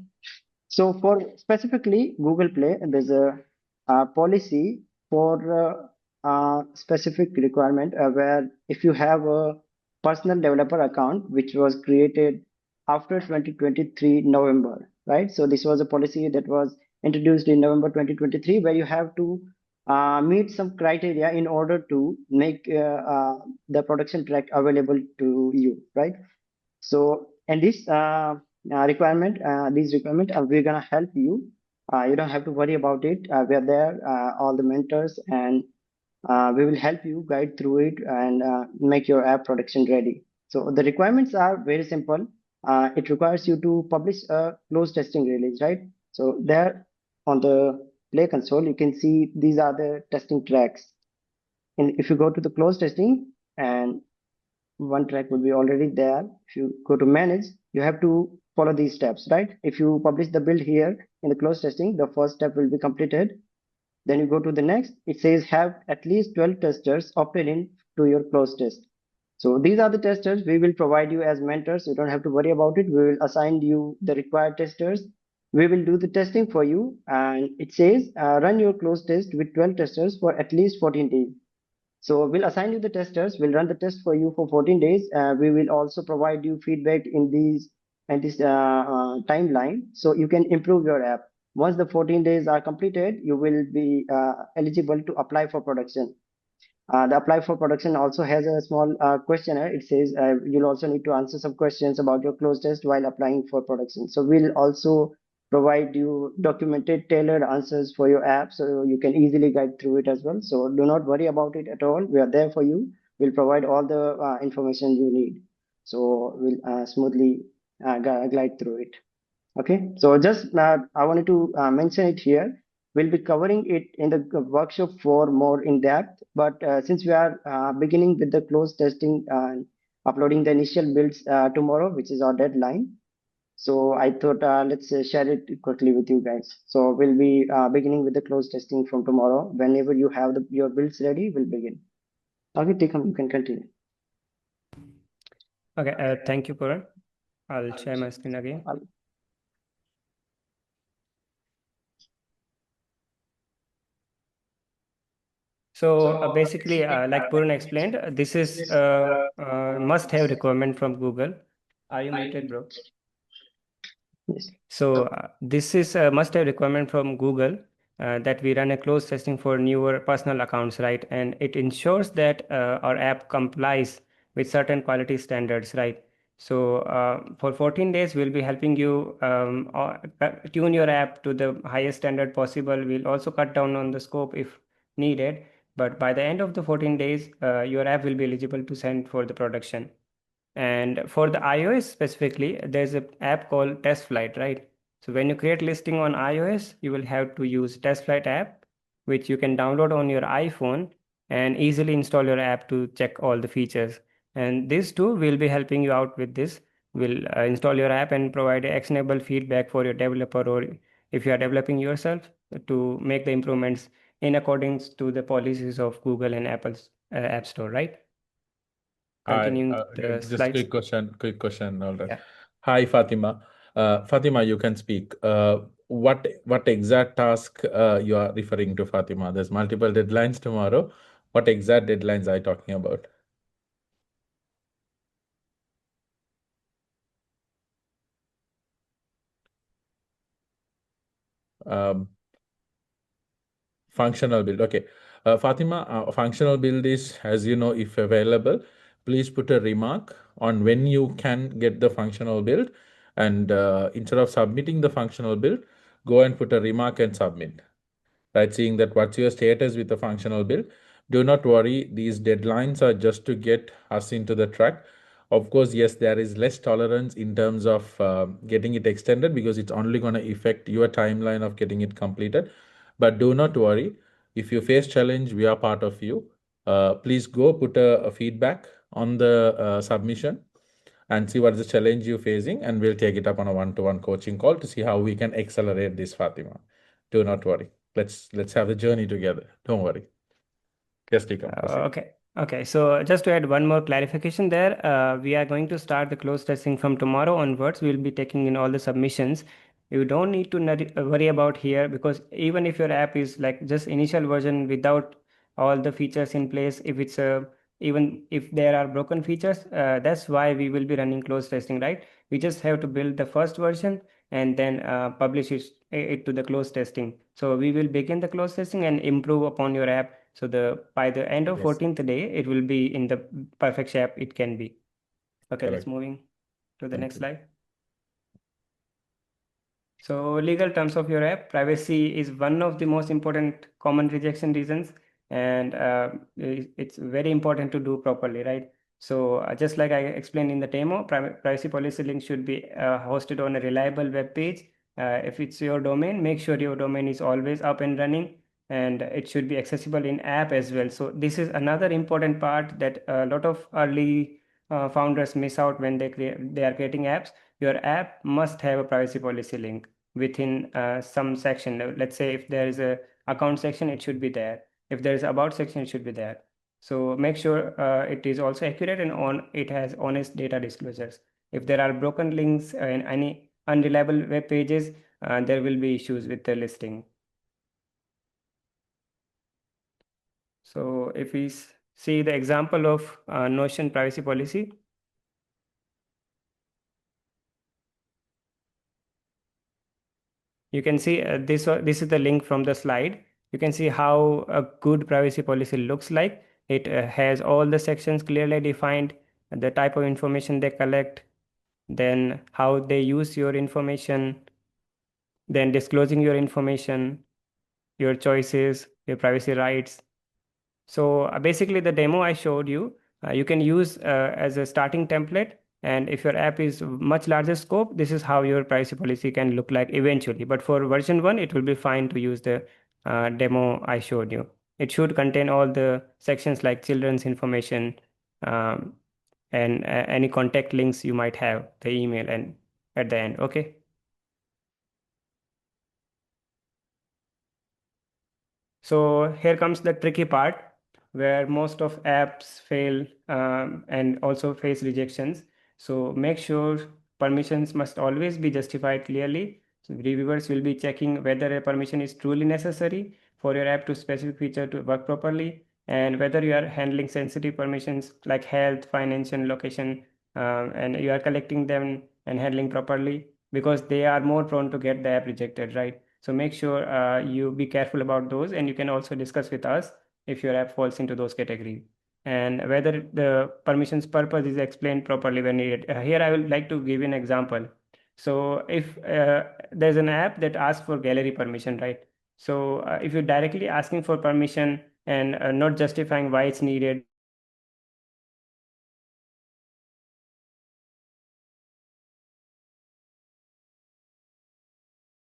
So for specifically Google Play, there's a policy for specific requirement where if you have a personal developer account which was created after 2023 November, right? So this was a policy that was introduced in November 2023 where you have to meet some criteria in order to make the production track available to you, right? So, and this these requirement, we're gonna help you. You don't have to worry about it. We're there, all the mentors, and we will help you guide through it and make your app production ready. So the requirements are very simple. It requires you to publish a closed testing release, right? So there on the Play console, you can see these are the testing tracks. And if you go to the closed testing and one track would be already there. If you go to manage, you have to follow these steps, right? If you publish the build here in the closed testing, the first step will be completed. Then you go to the next, it says have at least 12 testers opted in to your closed test. So these are the testers we will provide you as mentors. You don't have to worry about it. We will assign you the required testers. We will do the testing for you. And it says run your closed test with 12 testers for at least 14 days. So we'll assign you the testers. We'll run the test for you for 14 days. We will also provide you feedback in this timeline, so you can improve your app. Once the 14 days are completed, you will be eligible to apply for production. The apply for production also has a small questionnaire. It says you'll also need to answer some questions about your closed test while applying for production. So we'll also provide you documented, tailored answers for your app so you can easily guide through it as well. So do not worry about it at all. We are there for you. We'll provide all the information you need. So we'll smoothly glide through it. Okay, so just I wanted to mention it here. We'll be covering it in the workshop for more in depth, but since we are beginning with the closed testing and uploading the initial builds tomorrow, which is our deadline, so I thought let's share it quickly with you guys. So we'll be beginning with the closed testing from tomorrow. Whenever you have your builds ready, we'll begin. Okay, Tikam, you can continue. Okay, thank you, Puran. I'll share my screen again. So basically, like Puran explained, this is a must-have requirement from Google. Are you muted, bro? Yes. So this is a must-have requirement from Google that we run a closed testing for newer personal accounts, right? And it ensures that our app complies with certain quality standards, right? So for 14 days, we'll be helping you tune your app to the highest standard possible. We'll also cut down on the scope if needed. But by the end of the 14 days, your app will be eligible to send for the production. And for the iOS specifically, there's an app called TestFlight, right? So when you create listing on iOS, you will have to use TestFlight app, which you can download on your iPhone and easily install your app to check all the features. And this too will be helping you out with this. We'll install your app and provide actionable feedback for your developer, or if you are developing yourself, to make the improvements in accordance to the policies of Google and Apple's App Store, right? Continuing the just slides. quick question. All right. Yeah. Hi, Fatima. Fatima, you can speak. What exact task you are referring to, Fatima? There's multiple deadlines tomorrow. What exact deadlines are you talking about? Functional build. Okay. Fatima, functional build is, as you know, if available, please put a remark on when you can get the functional build, and instead of submitting the functional build, go and put a remark and submit. Right, seeing that what's your status with the functional build. Do not worry, these deadlines are just to get us into the track. Of course, yes, there is less tolerance in terms of getting it extended because it's only going to affect your timeline of getting it completed. But do not worry, if you face challenge, we are part of you. Please go put a feedback on the submission and see what is the challenge you're facing, and we'll take it up on a one-to-one coaching call to see how we can accelerate this, Fatima. Do not worry. Let's have the journey together. Don't worry. Yes, Tikam. Okay. So just to add one more clarification there, we are going to start the close testing from tomorrow onwards. We'll be taking in all the submissions. You don't need to worry about here, because even if your app is like just initial version without all the features in place, if it's even if there are broken features, that's why we will be running close testing, right? We just have to build the first version and then publish it to the close testing. So we will begin the close testing and improve upon your app. So by the end of 14th day, it will be in the perfect shape it can be. Okay, let's moving to the next slide. So legal terms of your app. Privacy is one of the most important common rejection reasons, and it's very important to do properly, right? So just like I explained in the demo, privacy policy link should be hosted on a reliable web page. If it's your domain, make sure your domain is always up and running, and it should be accessible in app as well. So this is another important part that a lot of early founders miss out when they are creating apps. Your app must have a privacy policy link within some section. Let's say if there is a account section, it should be there. If there is about section, it should be there. So make sure it is also accurate and it has honest data disclosures. If there are broken links and any unreliable web pages, there will be issues with the listing. So if we see the example of Notion privacy policy, you can see this is the link from the slide. You can see how a good privacy policy looks like. It has all the sections clearly defined, the type of information they collect, then how they use your information, then disclosing your information, your choices, your privacy rights. So basically the demo I showed you, you can use as a starting template. And if your app is much larger scope, this is how your privacy policy can look like eventually. But for version 1, it will be fine to use the demo I showed you. It should contain all the sections like children's information and any contact links you might have, the email and at the end. Okay. So here comes the tricky part where most of apps fail and also face rejections. So make sure permissions must always be justified clearly. So reviewers will be checking whether a permission is truly necessary for your app to specific feature to work properly, and whether you are handling sensitive permissions like health, finance, and location, and you are collecting them and handling properly, because they are more prone to get the app rejected, right? So make sure you be careful about those, and you can also discuss with us if your app falls into those categories, and whether the permissions purpose is explained properly when needed. Here I would like to give you an example. So if there's an app that asks for gallery permission, right? So if you're directly asking for permission and not justifying why it's needed,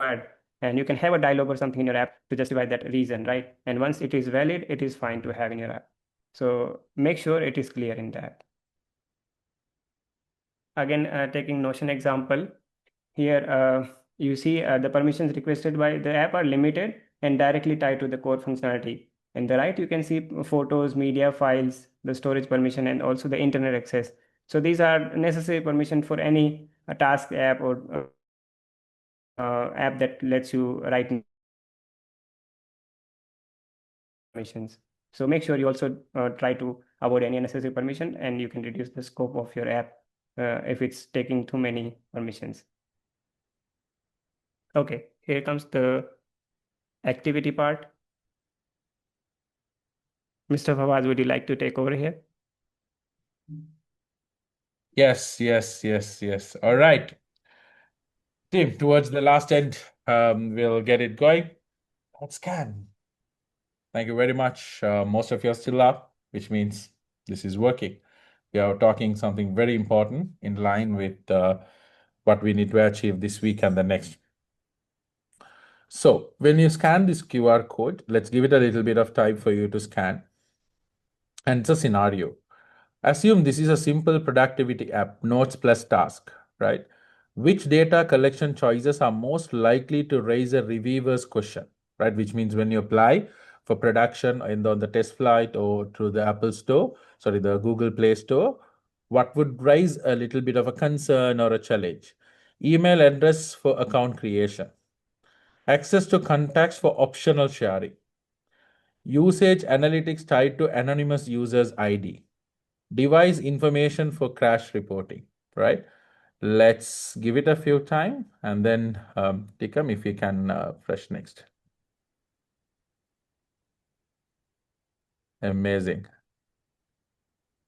and you can have a dialogue or something in your app to justify that reason, right? And once it is valid, it is fine to have in your app. So make sure it is clear in that. Again, taking Notion example, here you see the permissions requested by the app are limited and directly tied to the core functionality. And the right, you can see photos, media files, the storage permission, and also the internet access. So these are necessary permission for any task app or app that lets you write permissions. So make sure you also try to avoid any unnecessary permission, and you can reduce the scope of your app if it's taking too many permissions. Okay, here comes the activity part. Mr. Fawaz, would you like to take over here? Yes, yes, yes, yes. All right. Tim, towards the last end, we'll get it going. Let's scan. Thank you very much. Most of you are still up, which means this is working. We are talking something very important in line with what we need to achieve this week and the next. So when you scan this QR code, let's give it a little bit of time for you to scan. And it's a scenario. Assume this is a simple productivity app, notes plus task, right? Which data collection choices are most likely to raise a reviewer's question, right? Which means when you apply for production on the test flight or through the the Google Play Store, what would raise a little bit of a concern or a challenge? Email address for account creation, access to contacts for optional sharing, usage analytics tied to anonymous users' ID, device information for crash reporting, right? Let's give it a few time and then Tikam, if you can fresh next. Amazing.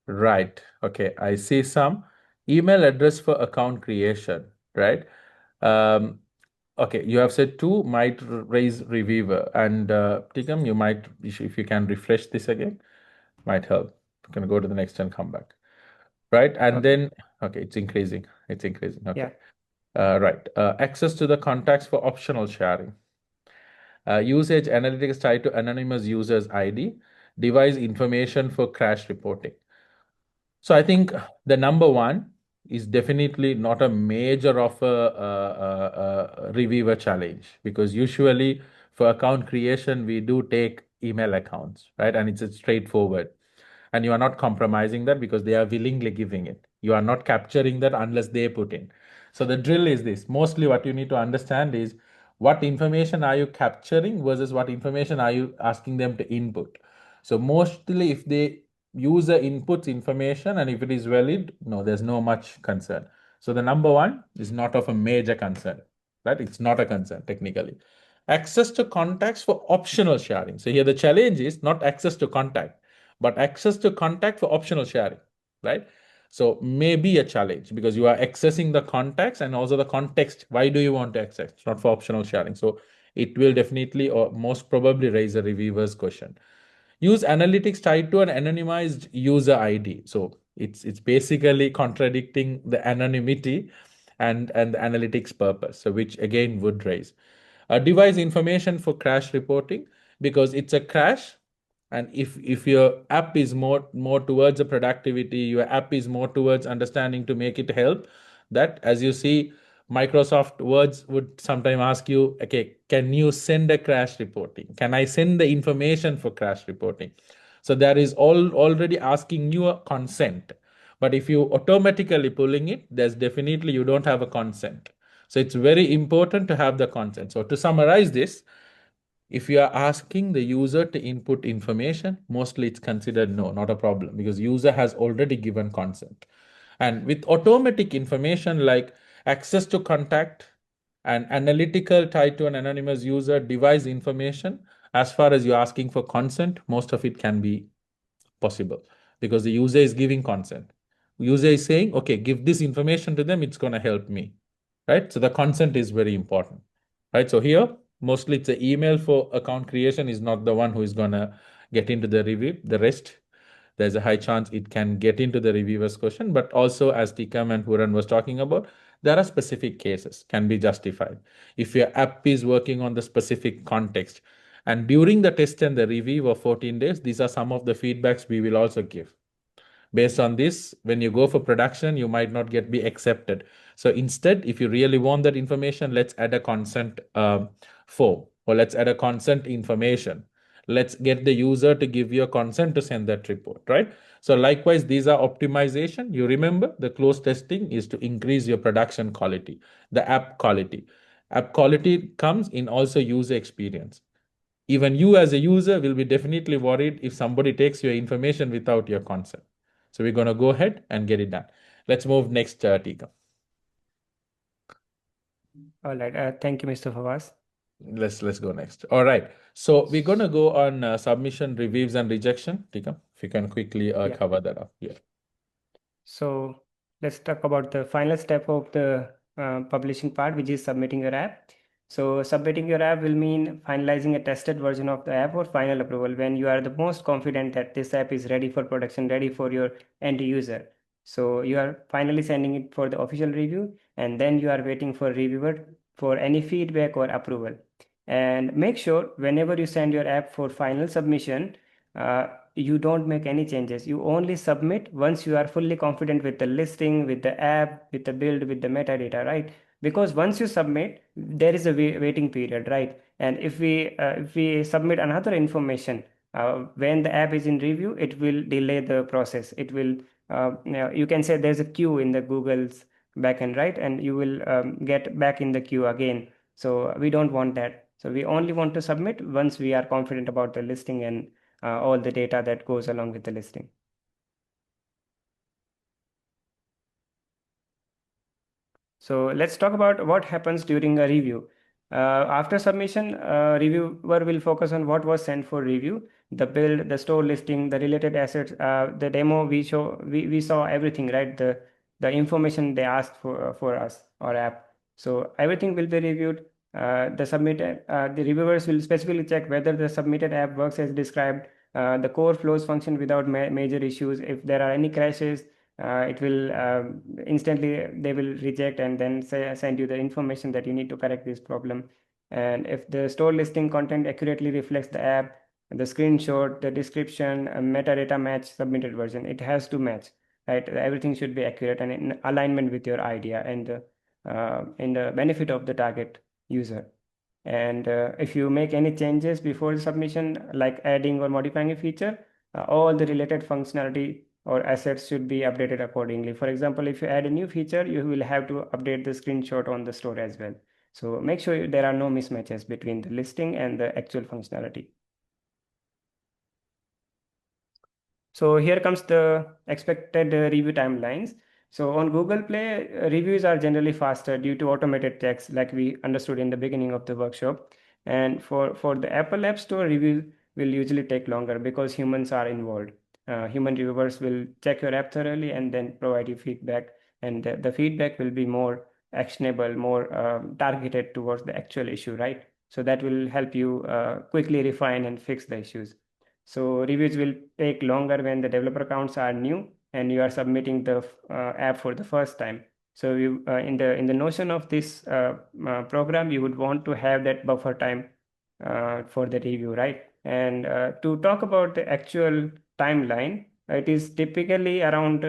Right. Okay. I see some email address for account creation, right? Okay. You have said 2 might raise reviewer, and Tikam, you might, if you can refresh this again, might help. You can go to the next and come back. Right. And then, okay, it's increasing. It's increasing. Okay. Right. Access to the contacts for optional sharing. Usage analytics tied to anonymous users' ID. Device information for crash reporting. So I think the number one is definitely not a major of a reviewer challenge, because usually for account creation, we do take email accounts, right? And it's straightforward. And you are not compromising that because they are willingly giving it. You are not capturing that unless they put in. So the drill is this. Mostly what you need to understand is what information are you capturing versus what information are you asking them to input. So mostly if the user inputs information and if it is valid, no, there's no much concern. So the number one is not of a major concern, right? It's not a concern technically. Access to contacts for optional sharing. So here the challenge is not access to contact, but access to contact for optional sharing, right? So maybe a challenge because you are accessing the contacts and also the context. Why do you want to access? It's not for optional sharing. So it will definitely or most probably raise a reviewer's question. Use analytics tied to an anonymized user ID. So it's basically contradicting the anonymity and the analytics purpose. So which again would raise a device information for crash reporting because it's a crash. And if your app is more towards the productivity, your app is more towards understanding to make it help, that as you see, Microsoft Words would sometimes ask you, okay, can you send a crash reporting? Can I send the information for crash reporting? So that is already asking you a consent. But if you automatically pulling it, there's definitely you don't have a consent. So it's very important to have the consent. So to summarize this, if you are asking the user to input information, mostly it's considered no, not a problem, because user has already given consent. And with automatic information like access to contact and analytical tied to an anonymous user device information, as far as you're asking for consent, most of it can be possible because the user is giving consent. User is saying, okay, give this information to them, it's going to help me, right? So the consent is very important, right? So here, mostly it's an email for account creation is not the one who is going to get into the review. The rest, there's a high chance it can get into the reviewer's question. But also, as Tikam and Puran was talking about, there are specific cases can be justified. If your app is working on the specific context, and during the test and the review of 14 days, these are some of the feedbacks we will also give. Based on this, when you go for production, you might not be accepted. So instead, if you really want that information, let's add a consent form, or let's add a consent information. Let's get the user to give you a consent to send that report, right? So likewise, these are optimization. You remember the close testing is to increase your production quality, the app quality. App quality comes in also user experience. Even you as a user will be definitely worried if somebody takes your information without your consent. So we're going to go ahead and get it done. Let's move next, Tika. All right. Thank you, Mr. Fawaz. Let's go next. All right. So we're going to go on submission, reviews, and rejection. Tika, if you can quickly cover that up. Yeah. So let's talk about the final step of the publishing part, which is submitting your app. So submitting your app will mean finalizing a tested version of the app or final approval when you are the most confident that this app is ready for production, ready for your end user. So you are finally sending it for the official review, and then you are waiting for reviewer for any feedback or approval. And make sure whenever you send your app for final submission, you don't make any changes. You only submit once you are fully confident with the listing, with the app, with the build, with the metadata, right? Because once you submit, there is a waiting period, right? And if we submit another information when the app is in review, it will delay the process. It will you can say there's a queue in the Google's backend, right? And you will get back in the queue again. So we don't want that. So we only want to submit once we are confident about the listing and all the data that goes along with the listing. So let's talk about what happens during a review. After submission, reviewer will focus on what was sent for review, the build, the store listing, the related assets, the demo we saw everything, right? The information they asked for us or app. So everything will be reviewed. The reviewers will specifically check whether the submitted app works as described, the core flows function without major issues. If there are any crashes, it will instantly they will reject and then send you the information that you need to correct this problem. And if the store listing content accurately reflects the app, the screenshot, the description, metadata match submitted version, it has to match, right? Everything should be accurate and in alignment with your idea and in the benefit of the target user. And if you make any changes before the submission, like adding or modifying a feature, all the related functionality or assets should be updated accordingly. For example, if you add a new feature, you will have to update the screenshot on the store as well. So make sure there are no mismatches between the listing and the actual functionality. So here comes the expected review timelines. So on Google Play, reviews are generally faster due to automated checks, like we understood in the beginning of the workshop. And for the Apple App Store, reviews will usually take longer because humans are involved. Human reviewers will check your app thoroughly and then provide you feedback. And the feedback will be more actionable, more targeted towards the actual issue, right? So that will help you quickly refine and fix the issues. So reviews will take longer when the developer accounts are new and you are submitting the app for the first time. So you, in the notion of this program, you would want to have that buffer time for the review, right? And to talk about the actual timeline, it is typically around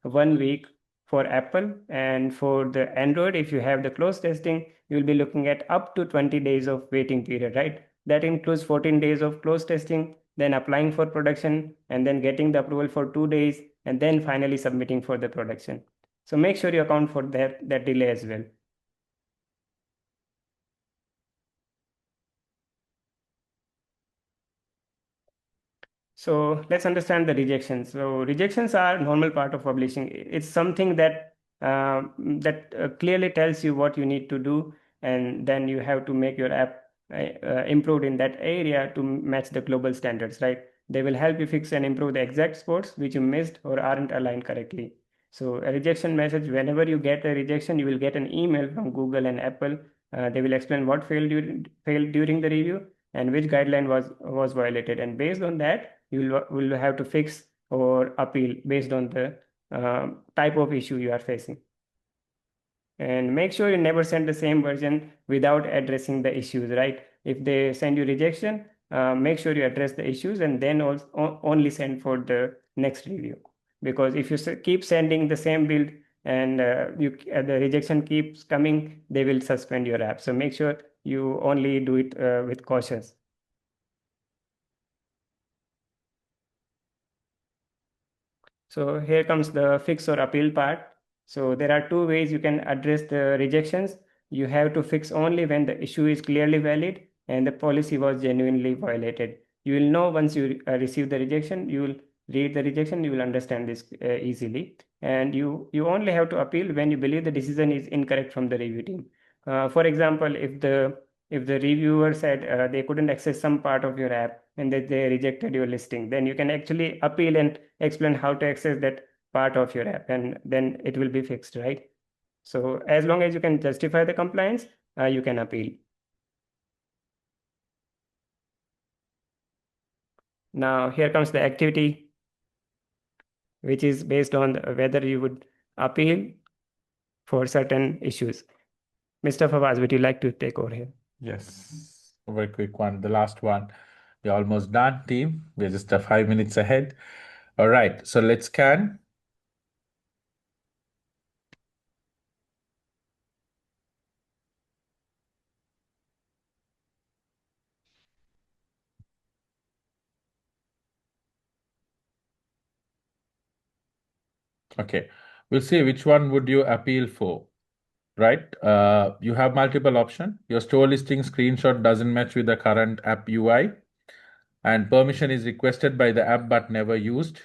1 week for Apple, and for the Android, if you have the closed testing, you will be looking at up to 20 days of waiting period, right? That includes 14 days of closed testing, then applying for production, and then getting the approval for 2 days, and then finally submitting for the production. So make sure you account for that delay as well. So let's understand the rejections. So rejections are normal part of publishing. It's something that clearly tells you what you need to do, and then you have to make your app improved in that area to match the global standards, right? They will help you fix and improve the exact spots which you missed or aren't aligned correctly. So a rejection message, whenever you get a rejection, you will get an email from Google and Apple. They will explain what failed during the review and which guideline was violated. And based on that, you will have to fix or appeal based on the type of issue you are facing. And make sure you never send the same version without addressing the issues, right? If they send you rejection, make sure you address the issues and then also only send for the next review. Because if you keep sending the same build and the rejection keeps coming, they will suspend your app. So make sure you only do it with cautious. So here comes the fix or appeal part. So there are two ways you can address the rejections. You have to fix only when the issue is clearly valid and the policy was genuinely violated. You will know once you receive the rejection, you will read the rejection, you will understand this easily. And you only have to appeal when you believe the decision is incorrect from the review team. For example, if the reviewer said they couldn't access some part of your app and that they rejected your listing, then you can actually appeal and explain how to access that part of your app, and then it will be fixed, right? So as long as you can justify the compliance, you can appeal. Now here comes the activity, which is based on whether you would appeal for certain issues. Mr. Fawaz, would you like to take over here? Yes, a very quick one. The last one. We're almost done, team. We're just 5 minutes ahead. All right, so let's scan. Okay, we'll see which one would you appeal for, right? You have multiple options. Your store listing screenshot doesn't match with the current app UI, and permission is requested by the app but never used.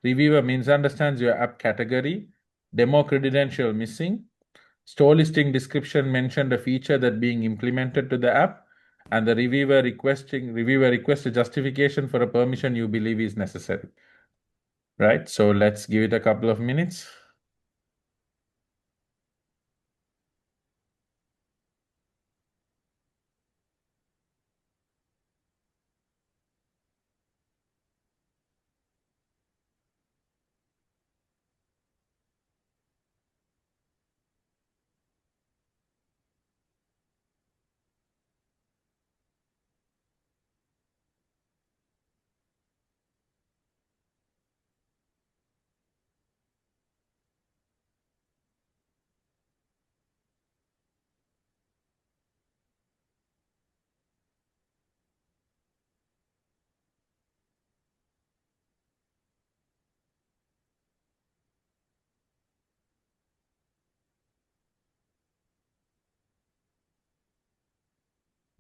Reviewer misunderstands your app category. Demo credential missing. Store listing description mentioned a feature that being implemented to the app, and the reviewer requests a justification for a permission you believe is necessary. Right? So let's give it a couple of minutes.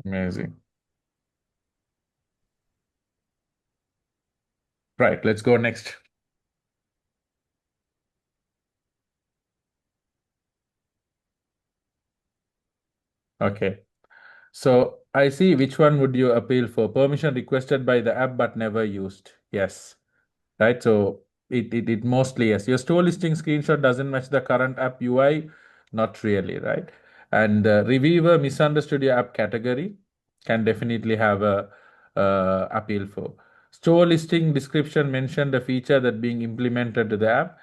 Amazing. Right, let's go next. Okay. So I see which one would you appeal for? Permission requested by the app but never used. Yes. Right. So it mostly yes. Your store listing screenshot doesn't match the current app UI. Not really, right? And reviewer misunderstood your app category. Can definitely have a appeal for. Store listing description mentioned a feature that being implemented to the app.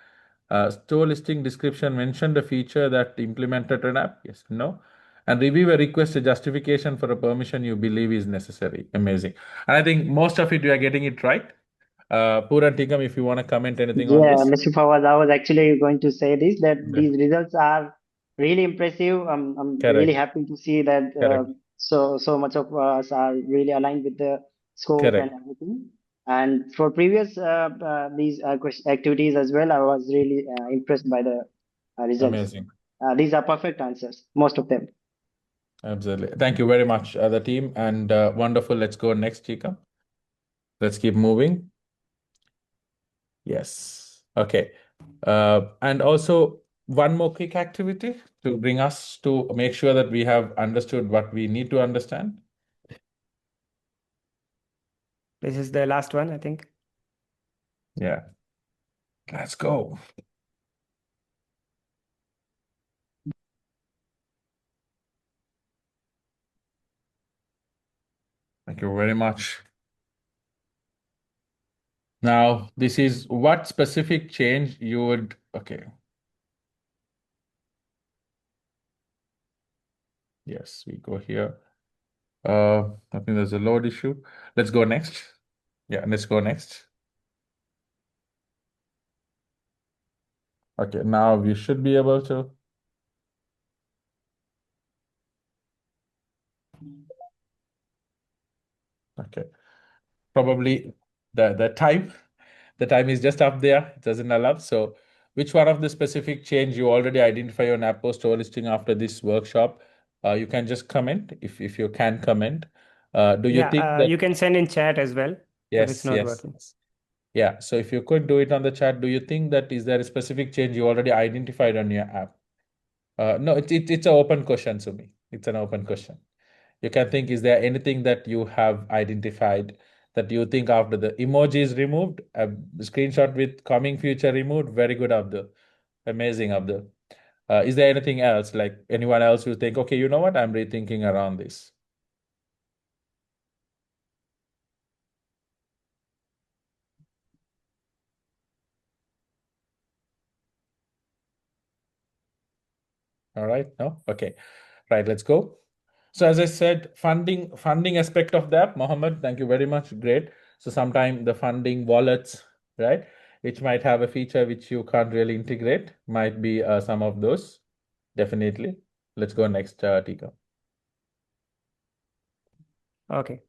Store listing description mentioned a feature that implemented an app. Yes, no. And reviewer requests a justification for a permission you believe is necessary. Amazing. And I think most of it you are getting it right. Pooran Tigam, if you want to comment anything on Yeah, this. Mr. Fawaz, I was actually going to say this, that Yeah. these results are really impressive. I'm really Correct. happy to see that Correct. so much of us are really aligned with the scope and Correct. everything. And for previous these activities as well, I was really impressed by the results. Amazing. These are perfect answers, most of them. Absolutely. Thank you very much, the team, and wonderful. Let's go next, Chika. Let's keep moving. Yes. Okay. And also one more quick activity to bring us to make sure that we have understood what we need to understand. This is the last one, I think. Yeah. Let's go. Thank you very much. Now, this is what specific change you would, okay. Yes, we go here. I think there's a load issue. Let's go next. Yeah, let's go next. Okay, now we should be able to. Okay, probably the time is just up there. It doesn't allow. So, which one of the specific change you already identify on app post or listing after this workshop? You can just comment if you can comment. Do you think that? You can send in chat as well if it's Yes, not yes. working. Yeah, so if you could do it on the chat, do you think that is there a specific change you already identified on your app? No, it's an open question to me. It's an open question. You can think, is there anything that you have identified that you think after the emojis removed, a screenshot with coming future removed. Very good, Abdul. Amazing, Abdul. Is there anything else, like anyone else who think, okay, you know what, I'm rethinking around this? All right, no? Okay. Right, let's go. So as I said, funding aspect of that, Mohammed, thank you very much. Great. So sometime the funding wallets, right, which might have a feature which you can't really integrate, might be some of those. Definitely. Let's go next, Tika. Okay.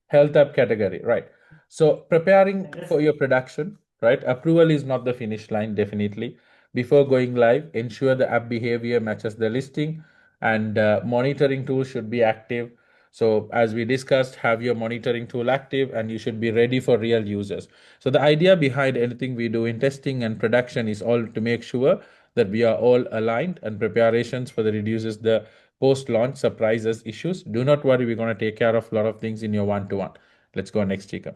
Health app category, right? So preparing for your production, right? Approval is not the finish line, definitely. Before going live, ensure the app behavior matches the listing, and monitoring tools should be active. So as we discussed, have your monitoring tool active, and you should be ready for real users. So the idea behind anything we do in testing and production is all to make sure that we are all aligned, and preparations for the reduces the post-launch surprises issues. Do not worry, we're going to take care of a lot of things in your one-to-one. Let's go next, Tika.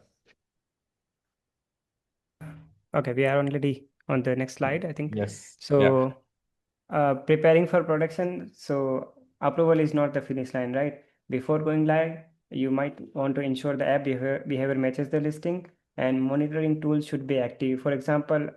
Okay, we are already on the next slide, I think. Yes. So preparing for production, so approval is not the finish line, right? Before going live, you might want to ensure the app behavior matches the listing, and monitoring tools should be active. For example,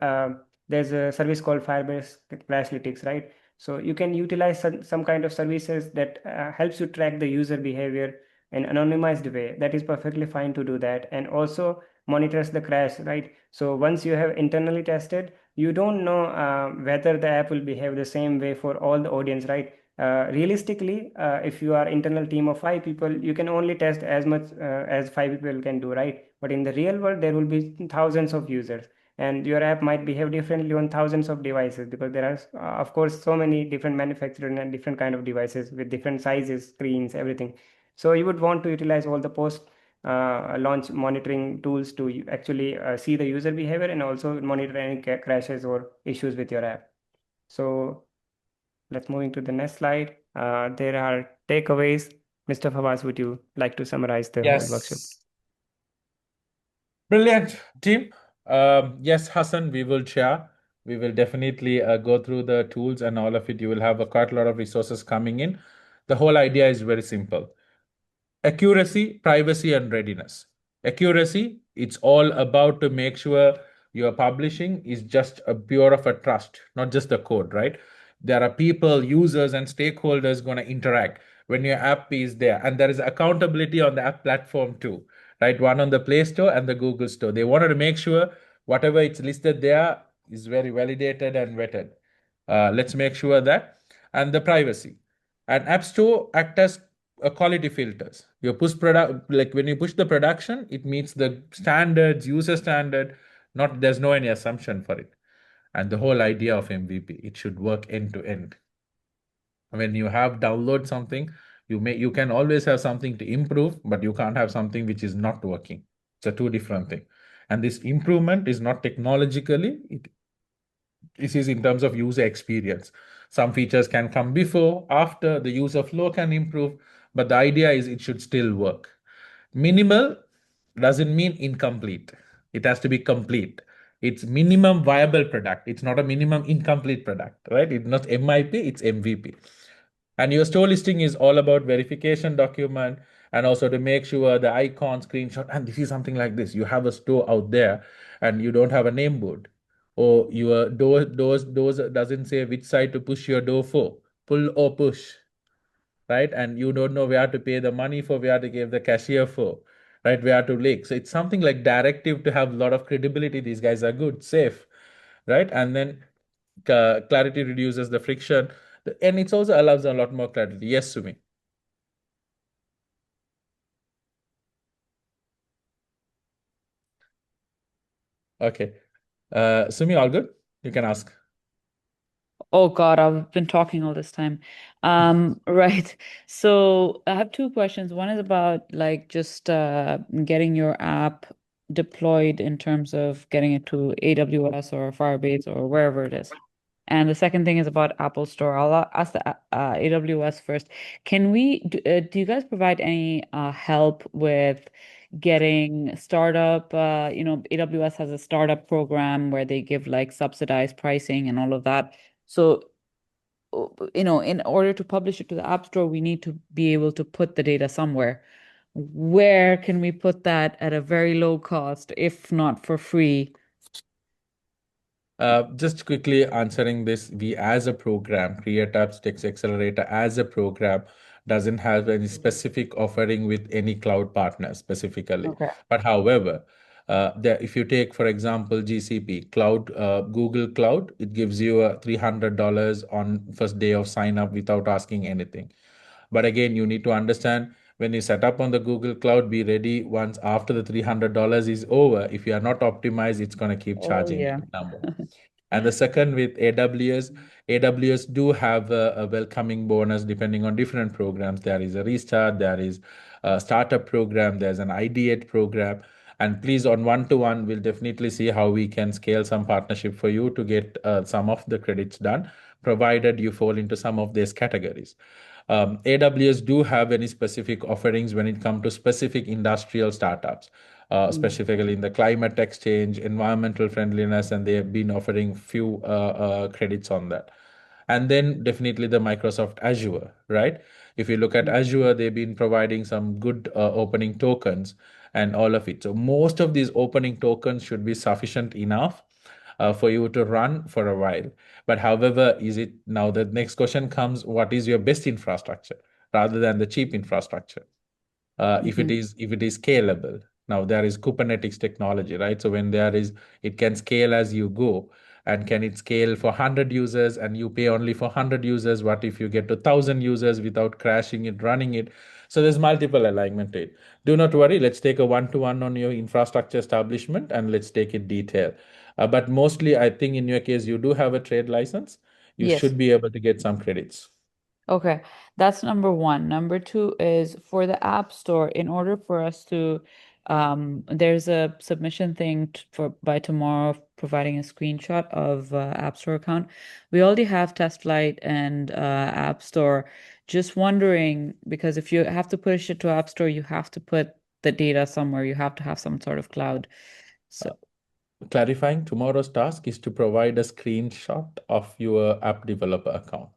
there's a service called Firebase Crashlytics, right? So you can utilize some kind of services that helps you track the user behavior in anonymized way. That is perfectly fine to do that, and also monitors the crash, right? So once you have internally tested, you don't know whether the app will behave the same way for all the audience, right? Realistically, if you are internal team of 5 people, you can only test as much as 5 people can do, right? But in the real world, there will be thousands of users, and your app might behave differently on thousands of devices, because there are, of course, so many different manufacturers and different kind of devices with different sizes, screens, everything. So you would want to utilize all the post launch monitoring tools to actually see the user behavior and also monitor any crashes or issues with your app. So let's moving to the next slide. There are takeaways. Mr. Fawaz, would you like to summarize the whole workshop? Brilliant, team. Yes, Hassan, we will share. We will definitely go through the tools and all of it. You will have quite a lot of resources coming in. The whole idea is very simple. Accuracy, privacy, and readiness. Accuracy, it's all about to make sure your publishing is just a pure of a trust, not just the code, right? There are people, users, and stakeholders going to interact when your app is there. And there is accountability on the app platform too, right? One on the Play Store and the Google Store. They wanted to make sure whatever it's listed there is very validated and vetted. Let's make sure that. And the privacy. And App Store act as quality filters. You push product, like when you push the production, it meets the standards, user standard. Not there's no any assumption for it. And the whole idea of MVP, it should work end to end. When you have download something, you can always have something to improve, but you can't have something which is not working. It's a two different thing. And this improvement is not technologically, this is in terms of user experience. Some features can come before, after, the user flow can improve, but the idea is it should still work. Minimal doesn't mean incomplete. It has to be complete. It's minimum viable product. It's not a minimum incomplete product, right? It's not MIP, it's MVP. And your store listing is all about verification document, and also to make sure the icon, screenshot, and this is something like this. You have a store out there and you don't have a name board, or your doors doesn't say which side to push your door for, pull or push, right? And you don't know where to pay the money for, where to give the cashier for, right? Where to link. So it's something like directive to have a lot of credibility. These guys are good, safe, right? And then clarity reduces the friction, and it also allows a lot more clarity. Yes, Sumi. Okay. Sumi, all good? You can ask. Oh God, I've been talking all this time. Right. So I have two questions. One is about like just getting your app deployed in terms of getting it to AWS or Firebase or wherever it is. And the second thing is about Apple Store. I'll ask the AWS first. Do you guys provide any help with getting startup? AWS has a startup program where they give like subsidized pricing and all of that. So, in order to publish it to the App Store, we need to be able to put the data somewhere. Where can we put that at a very low cost, if not for free? Just quickly answering this, we as a program, Create Apps Text Accelerator as a program doesn't have any specific offering with any cloud partner specifically. Okay. But however, if you take, for example, GCP, Google Cloud, it gives you a $300 on first day of sign up without asking anything. But again, you need to understand when you set up on the Google Cloud, be ready once after the $300 is over. If you are not optimized, it's going to keep charging yeah. you number. And the second with AWS do have a welcoming bonus depending on different programs. There is a restart, there is a startup program, there's an ideate program. And please, on one-to-one, we'll definitely see how we can scale some partnership for you to get some of the credits done, provided you fall into some of these categories. AWS do have any specific offerings when it comes to specific industrial startups, specifically in the climate exchange, environmental friendliness, and they have been offering few credits on that. And then definitely the Microsoft Azure, right? If you look at Azure, they've been providing some good opening tokens and all of it. So most of these opening tokens should be sufficient enough for you to run for a while. But however, is it now the next question comes, what is your best infrastructure rather than the cheap infrastructure? If it is scalable. Now there is Kubernetes technology, right? So when it can scale as you go. And can it scale for 100 users and you pay only for 100 users? What if you get to 1,000 users without crashing it, running it? So there's multiple alignment to it. Do not worry. Let's take a one-to-one on your infrastructure establishment and let's take it detail. But mostly, I think in your case, you do have a trade license. You Yes. should be able to get some credits. Okay, that's number one. Number two is for the App Store, in order for us to, there's a submission thing by tomorrow, providing a screenshot of App Store account. We already have TestFlight and App Store. Just wondering, because if you have to push it to App Store, you have to put the data somewhere. You have to have some sort of cloud. So Clarifying, tomorrow's task is to provide a screenshot of your app developer account.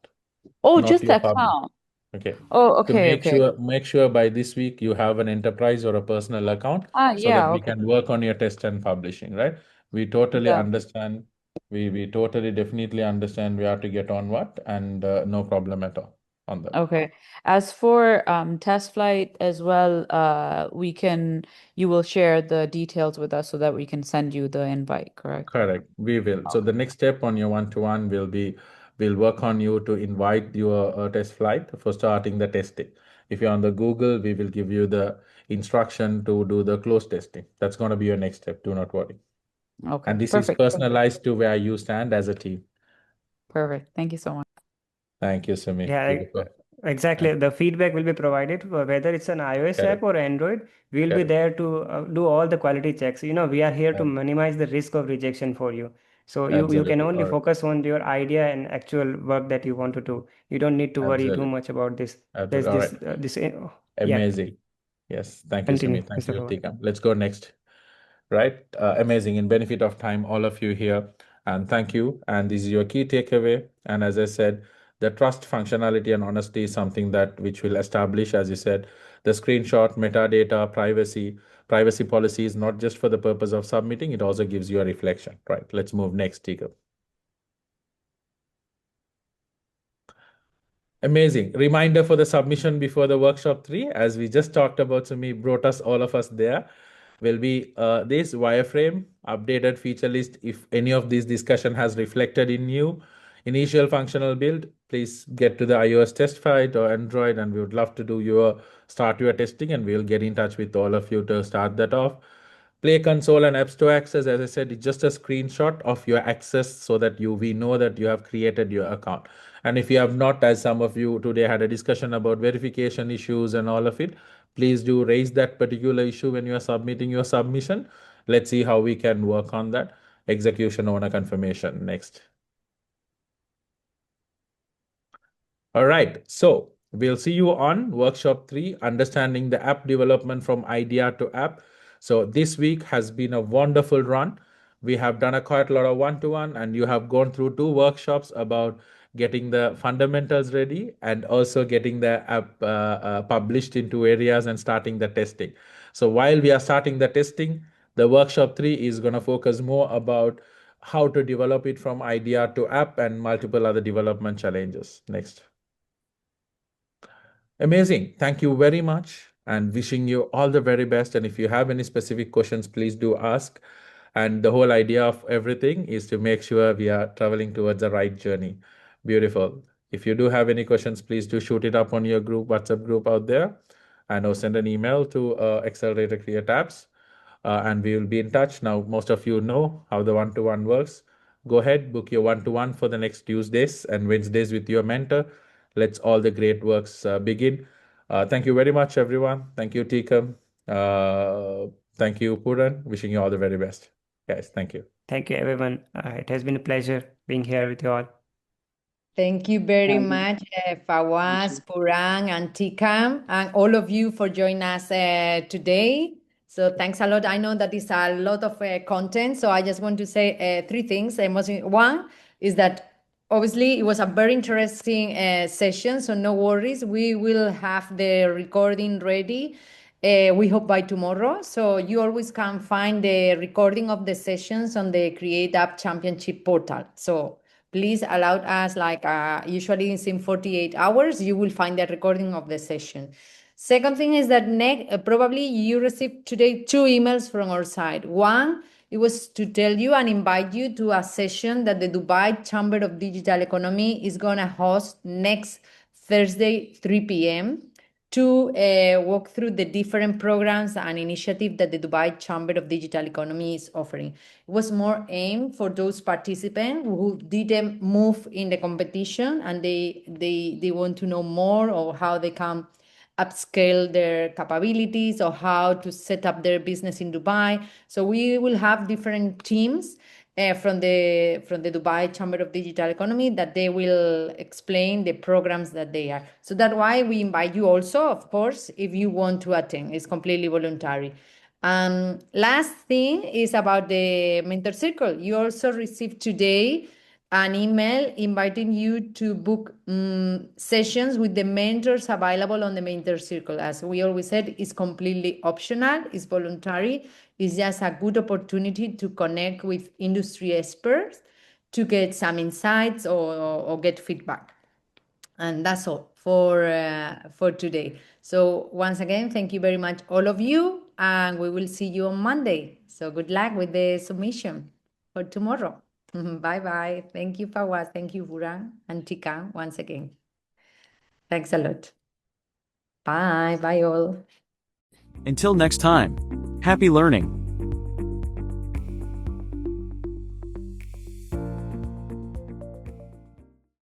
oh, Not just your the public. account. Okay. Oh, To okay. make sure by this week you have an enterprise or a personal account so Yeah, that we okay. can work on your test and publishing, right? We totally Yeah. understand. We totally definitely understand we have to get on what and no problem at all on that. Okay. As for TestFlight as well, you will share the details with us so that we can send you the invite, correct? Correct. We will. So the next step on your one-to-one will be, we'll work on you to invite your TestFlight for starting the testing. If you're on the Google, we will give you the instruction to do the close testing. That's going to be your next step. Do not worry. Okay, And this is perfect. personalized to where you stand as a team. Perfect. Thank you so much. Thank you, Sumi. Yeah, Beautiful. exactly. The feedback will be provided whether it's an iOS app Correct. or Android. We'll be Correct. there to do all the quality checks. We are here to Right. minimize the risk of rejection for you. So you can Absolutely. only All right. focus on your idea and actual work that you want to do. You don't need to worry too Absolutely. much about this. Absolutely. There's All right. this yeah. Amazing. Yes. Thank you, Sumi. Continue, Thank Mr. you, Pawar. Tikam. Let's go next. Right. Amazing. In benefit of time, all of you here, and thank you. And this is your key takeaway. And as I said, the trust, functionality, and honesty is something which will establish, as you said, the screenshot, metadata, privacy policy is not just for the purpose of submitting, it also gives you a reflection. Right. Let's move next, Tika. Amazing. Reminder for the submission before the workshop 3, as we just talked about, Sumi brought all of us there, will be this wireframe, updated feature list. If any of this discussion has reflected in you, initial functional build, please get to the iOS TestFlight or Android, and we would love to start your testing, and we'll get in touch with all of you to start that off. Play Console and App Store access, as I said, it's just a screenshot of your access so that we know that you have created your account. And if you have not, as some of you today had a discussion about verification issues and all of it, please do raise that particular issue when you are submitting your submission. Let's see how we can work on that. Execution owner confirmation next. All right, so we'll see you on workshop 3, understanding the app development from idea to app. So this week has been a wonderful run. We have done quite a lot of one-to-one, and you have gone through 2 workshops about getting the fundamentals ready and also getting the app published into areas and starting the testing. So while we are starting the testing, the workshop 3 is going to focus more about how to develop it from idea to app and multiple other development challenges. Next. Amazing. Thank you very much and wishing you all the very best. And if you have any specific questions, please do ask. And the whole idea of everything is to make sure we are traveling towards the right journey. Beautiful. If you do have any questions, please do shoot it up on your group, WhatsApp group out there, and or send an email to Accelerator Create Apps. And we will be in touch. Now, most of you know how the one-to-one works. Go ahead, book your one-to-one for the next Tuesdays and Wednesdays with your mentor. Let's all the great works begin. Thank you very much, everyone. Thank you, Tikam. Thank you, Puran. Wishing you all the very best. Guys, thank you. Thank you, everyone. It has been a pleasure being here with you all. Thank you very Thank you. much, Fawaz, Purang, and Tikam, and all of you for joining us today. So thanks a lot. I know that it's a lot of content, so I just want to say 3 things. One is that obviously it was a very interesting session, so no worries. We will have the recording ready. We hope by tomorrow. So you always can find the recording of the sessions on the Create App Championship portal. So please allow us, like usually it's in 48 hours, you will find the recording of the session. Second thing is that probably you received today 2 emails from our side. One, it was to tell you and invite you to a session that the Dubai Chamber of Digital Economy is going to host next Thursday, 3 p.m. to walk through the different programs and initiatives that the Dubai Chamber of Digital Economy is offering. It was more aimed for those participants who didn't move in the competition and they want to know more or how they can upscale their capabilities or how to set up their business in Dubai. So we will have different teams from the Dubai Chamber of Digital Economy that they will explain the programs that they are. So that's why we invite you also, of course, if you want to attend. It's completely voluntary. Last thing is about the Mentor Circle. You also received today an email inviting you to book sessions with the mentors available on the Mentor Circle. As we always said, it's completely optional, it's voluntary. It's just a good opportunity to connect with industry experts to get some insights or get feedback. And that's all for today. So once again, thank you very much, all of you, and we will see you on Monday. So good luck with the submission for tomorrow. Bye-bye. Thank you, Fawaz. Thank you, Purang and Tika, once again. Thanks a lot. Bye. Bye, all. Until next time, happy learning.